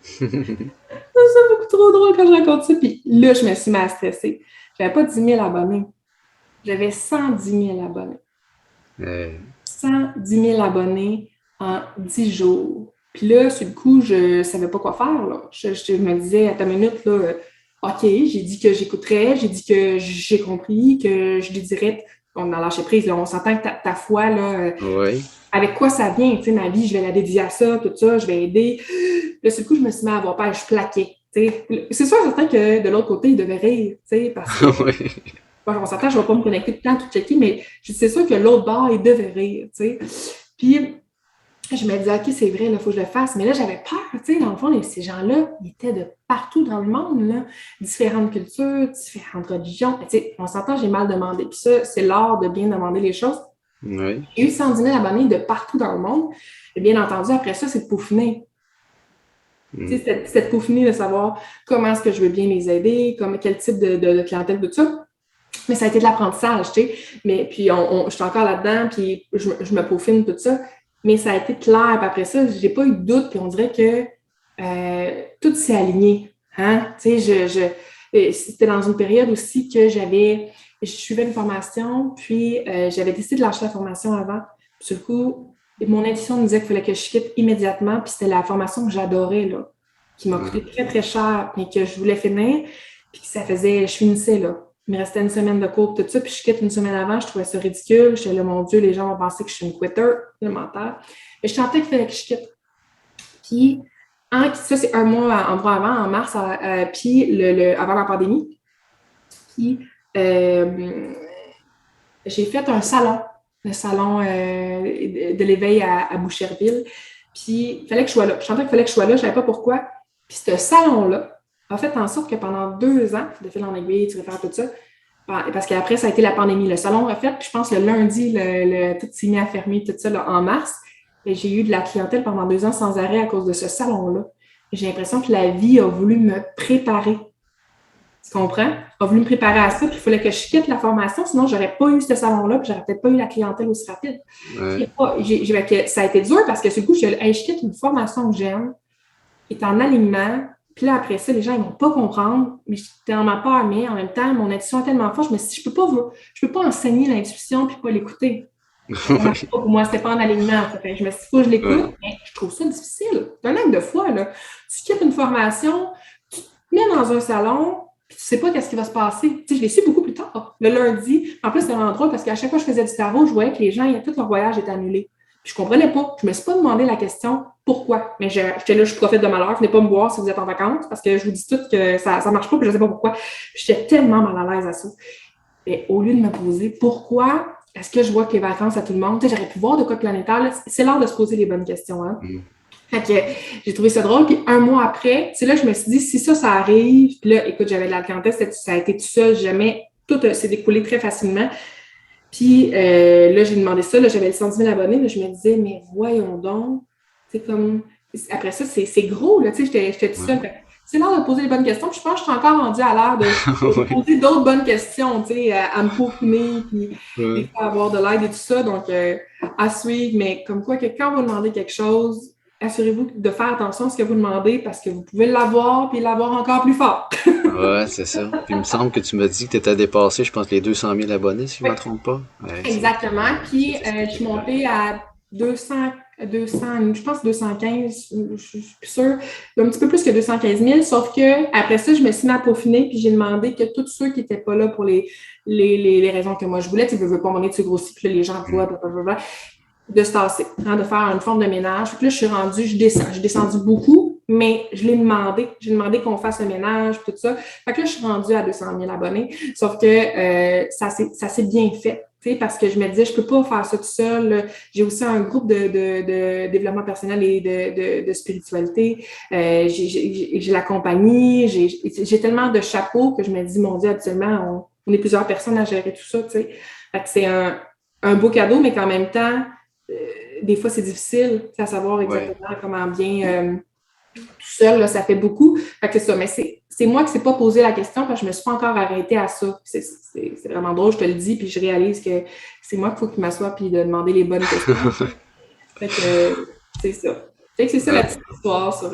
C'est beaucoup trop drôle quand je raconte ça. Puis là, je me suis mis à stresser. J'avais pas 10 000 abonnés. J'avais 110 000 abonnés. Euh, 110 000 abonnés en 10 jours. Puis là, sur le coup, je ne savais pas quoi faire. Là. Je me disais, à ta minute, là, OK, j'ai dit que j'écouterais, j'ai dit que j'ai compris, que je lui dirais, on a lâché prise, là, on s'entend que ta foi, là, ouais. avec quoi ça vient, tu sais, ma vie, je vais la dédier à ça, tout ça, je vais aider. Là, sur le coup, je me suis mis à avoir peur, je plaquais. T'sais. C'est sûr certain que de l'autre côté, il devait rire, parce que Ouais. bon, on s'entend, je ne vais pas me connecter tout le temps, tout checker, mais c'est sûr que l'autre bord, il devait rire. Puis, je me disais, OK, c'est vrai, il faut que je le fasse. Mais là, j'avais peur, dans le fond, ces gens-là, ils étaient de partout dans le monde, là. Différentes cultures, différentes religions. On s'entend, j'ai mal demandé. Puis ça, c'est l'art de bien demander les choses. Ouais. J'ai eu 110 000 abonnés de partout dans le monde. Et bien entendu, après ça, c'est de peaufiner. Mm. C'est de peaufiner, de savoir comment est-ce que je veux bien les aider, quel type de clientèle, tout ça. Mais ça a été de l'apprentissage, tu sais. Mais puis, je suis encore là-dedans, puis je me peaufine, tout ça. Mais ça a été clair. Puis après ça, j'ai pas eu de doute, puis on dirait que tout s'est aligné. Hein? Tu sais, c'était dans une période aussi que je suivais une formation, puis j'avais décidé de lâcher la formation avant. Puis, du coup, mon intuition me disait qu'il fallait que je quitte immédiatement, puis c'était la formation que j'adorais, là, qui m'a coûté très, très cher, mais que je voulais finir, puis je finissais, là. Il me restait une semaine de cours, tout ça, puis je quitte une semaine avant, je trouvais ça ridicule. J'étais là, mon Dieu, les gens vont penser que je suis une quitter, le mental. Mais je sentais qu'il fallait que je quitte. Puis, ça, c'est un mois en droit avant, en mars, puis avant la pandémie. Puis, j'ai fait un salon, le salon de l'éveil à Boucherville. Puis, il fallait que je sois là. Je sentais qu'il fallait que je sois là, je ne savais pas pourquoi. Puis, ce salon-là a fait en sorte que pendant 2 ans, de fil en aiguille, tu réfères tout ça, parce qu'après, ça a été la pandémie. Le salon a fait, puis je pense le lundi, tout s'est mis à fermer, tout ça, là, en mars. Et j'ai eu de la clientèle pendant 2 ans sans arrêt à cause de ce salon-là. J'ai l'impression que la vie a voulu me préparer. Tu comprends? A voulu me préparer à ça, puis il fallait que je quitte la formation, sinon j'aurais pas eu ce salon-là, puis j'aurais peut-être pas eu la clientèle aussi rapide. Ouais. Ça a été dur parce que sur le coup, je quitte une formation que j'aime, qui est en alignement, puis là, après ça, les gens, ils vont pas comprendre, mais j'étais dans ma peur, mais en même temps, mon intuition est tellement forte, je me suis dit, je peux pas enseigner l'intuition puis pas l'écouter. Ça marche pas pour moi, c'était pas en alignement. Je me suis dit, faut que je Ouais. l'écoute, mais je trouve ça difficile. C'est un acte de foi, là. Tu quittes une formation, tu te mets dans un salon, puis tu sais pas qu'est-ce qui va se passer. Tu sais, je l'ai su beaucoup plus tard, le lundi. En plus, c'était vraiment drôle parce qu'à chaque fois que je faisais du tarot, je voyais que les gens, tout leur voyage était annulé. Puis je comprenais pas. Je me suis pas demandé la question pourquoi. Mais j'étais là, je profite de malheur. Venez pas me voir si vous êtes en vacances parce que je vous dis tout que ça marche pas, puis je sais pas pourquoi. J'étais tellement mal à l'aise à ça. Et au lieu de me poser pourquoi est-ce que je vois que les vacances à tout le monde, tu sais, j'aurais pu voir de quoi planétaire, là, c'est l'heure de se poser les bonnes questions. Hein? Mm. Fait que j'ai trouvé ça drôle. Puis un mois après, c'est là que je me suis dit, si ça arrive, puis là, écoute, j'avais de la clientèle, ça a été tout seul, jamais, tout s'est découlé très facilement. Puis là, j'ai demandé ça, là, j'avais les 110 000 abonnés, là, je me disais, mais voyons donc, c'est comme, après ça, c'est gros, là, tu sais, j'étais tout seul. Ouais. C'est l'heure de poser les bonnes questions. Puis je pense que je suis encore rendue à l'heure de Ouais. poser d'autres bonnes questions, tu sais, à me peaufiner, puis des Ouais. fois avoir de l'aide et tout ça. Donc, à suivre, mais comme quoi que quand vous demandez quelque chose, assurez-vous de faire attention à ce que vous demandez parce que vous pouvez l'avoir puis l'avoir encore plus fort. Ouais, c'est ça. Puis il me semble que tu m'as dit que tu étais dépassé, je pense, les 200 000 abonnés, si je ne Oui, me trompe pas. Ouais, exactement. Puis, c'était je suis trippant. montée à 200, je pense 215, je suis plus sûre, un petit peu plus que 215 000, sauf que après ça, je me suis mis à peaufiner, puis j'ai demandé que tous ceux qui n'étaient pas là pour les raisons que moi je voulais, tu ne veux pas m'emmener, tu grossis, puis là, les gens voient, blablabla, de se tasser, hein, de faire une forme de ménage. Puis là, je suis rendue, je descends. J'ai descendu beaucoup, mais je l'ai demandé. J'ai demandé qu'on fasse le ménage, tout ça. Fait que là, je suis rendue à 200 000 abonnés. Sauf que ça s'est bien fait. Parce que je me disais, je ne peux pas faire ça tout seul. J'ai aussi un groupe de développement personnel et de spiritualité. J'ai la compagnie. J'ai tellement de chapeaux que je me dis, mon Dieu, actuellement, on est plusieurs personnes à gérer tout ça. Fait que c'est un beau cadeau, mais qu'en même temps, des fois, c'est difficile à savoir Ouais. exactement comment bien seul, là, ça fait beaucoup. Fait que c'est ça. Mais c'est moi qui ne s'est pas posé la question parce que je me suis pas encore arrêtée à ça. C'est vraiment drôle, je te le dis, puis je réalise que c'est moi qu'il faut qu'il m'assoie puis de demander les bonnes questions. Fait que c'est ça. Fait que c'est ça la petite histoire sur.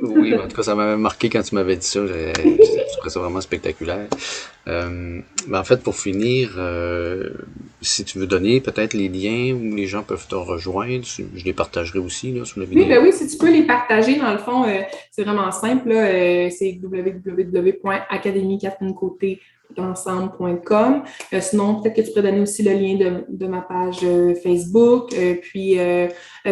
Oui, en tout cas, ça m'avait marqué quand tu m'avais dit ça. Je trouvais ça vraiment spectaculaire. En fait, pour finir, si tu veux donner peut-être les liens où les gens peuvent te rejoindre, je les partagerai aussi là, sous la Oui, vidéo. ben oui, si tu peux les partager, dans le fond, c'est vraiment simple. Là, c'est www.académiecaterinecôté.ensemble.com. Sinon, peut-être que tu pourrais donner aussi le lien de ma page Facebook. Puis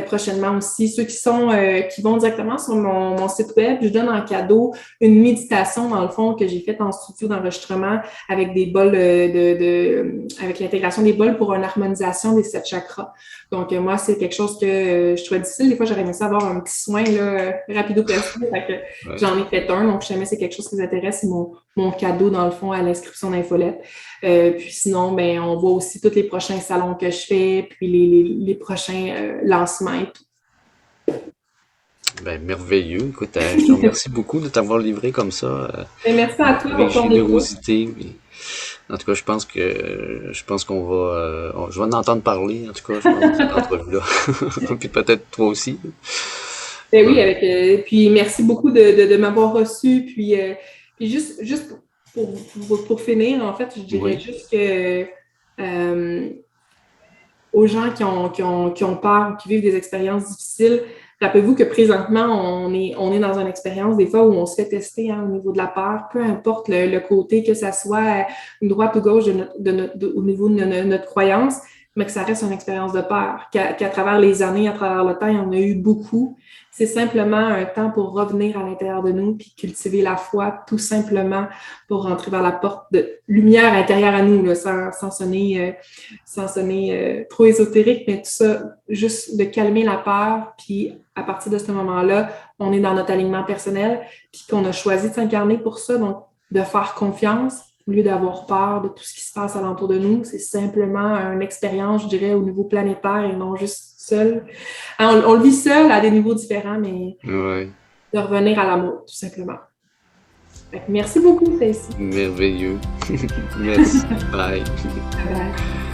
prochainement aussi, ceux qui vont directement sur mon site web, je donne en cadeau une méditation, dans le fond, que j'ai faite en studio d'enregistrement avec des bols avec l'intégration des bols pour une harmonisation des 7 chakras. Donc, moi, c'est quelque chose que je trouvais difficile. Des fois, j'aurais aimé ça avoir un petit soin là, rapido presto. J'en ai fait un. Donc, si jamais c'est quelque chose qui vous intéresse, c'est mon cadeau, dans le fond, à l'inscription d'infolette. Puis sinon, ben, on voit aussi tous les prochains salons que je fais, puis les prochains lancements et tout. Ben, merveilleux. Écoute, je te remercie beaucoup de t'avoir livré comme ça, Et merci à toi avec pour ton écoute. générosité. En tout cas, je pense qu'on va, je vais en entendre parler, en tout cas, je pense, de cette entrevue-là. Puis peut-être toi aussi. Ben oui, Ouais. puis merci beaucoup de m'avoir reçu. Puis juste pour finir, en fait, je dirais Oui. juste que euh, aux gens qui ont peur, qui vivent des expériences difficiles, rappelez-vous que présentement, on est dans une expérience des fois où on se fait tester au niveau de la peur, peu importe le côté, que ça soit droite ou gauche au niveau de notre croyance, mais que ça reste une expérience de peur, qu'à travers les années, à travers le temps, il y en a eu beaucoup. C'est simplement un temps pour revenir à l'intérieur de nous puis cultiver la foi, tout simplement pour rentrer vers la porte de lumière intérieure à nous, là, sans sonner trop ésotérique, mais tout ça, juste de calmer la peur, puis à partir de ce moment-là, on est dans notre alignement personnel, puis qu'on a choisi de s'incarner pour ça, donc de faire confiance au lieu d'avoir peur de tout ce qui se passe alentour de nous. C'est simplement une expérience, je dirais, au niveau planétaire et non juste seul. On le vit seul à des niveaux différents, mais Ouais. de revenir à l'amour, tout simplement. Fait que merci beaucoup, Stacy. Merveilleux. Merci. Bye. Bye bye.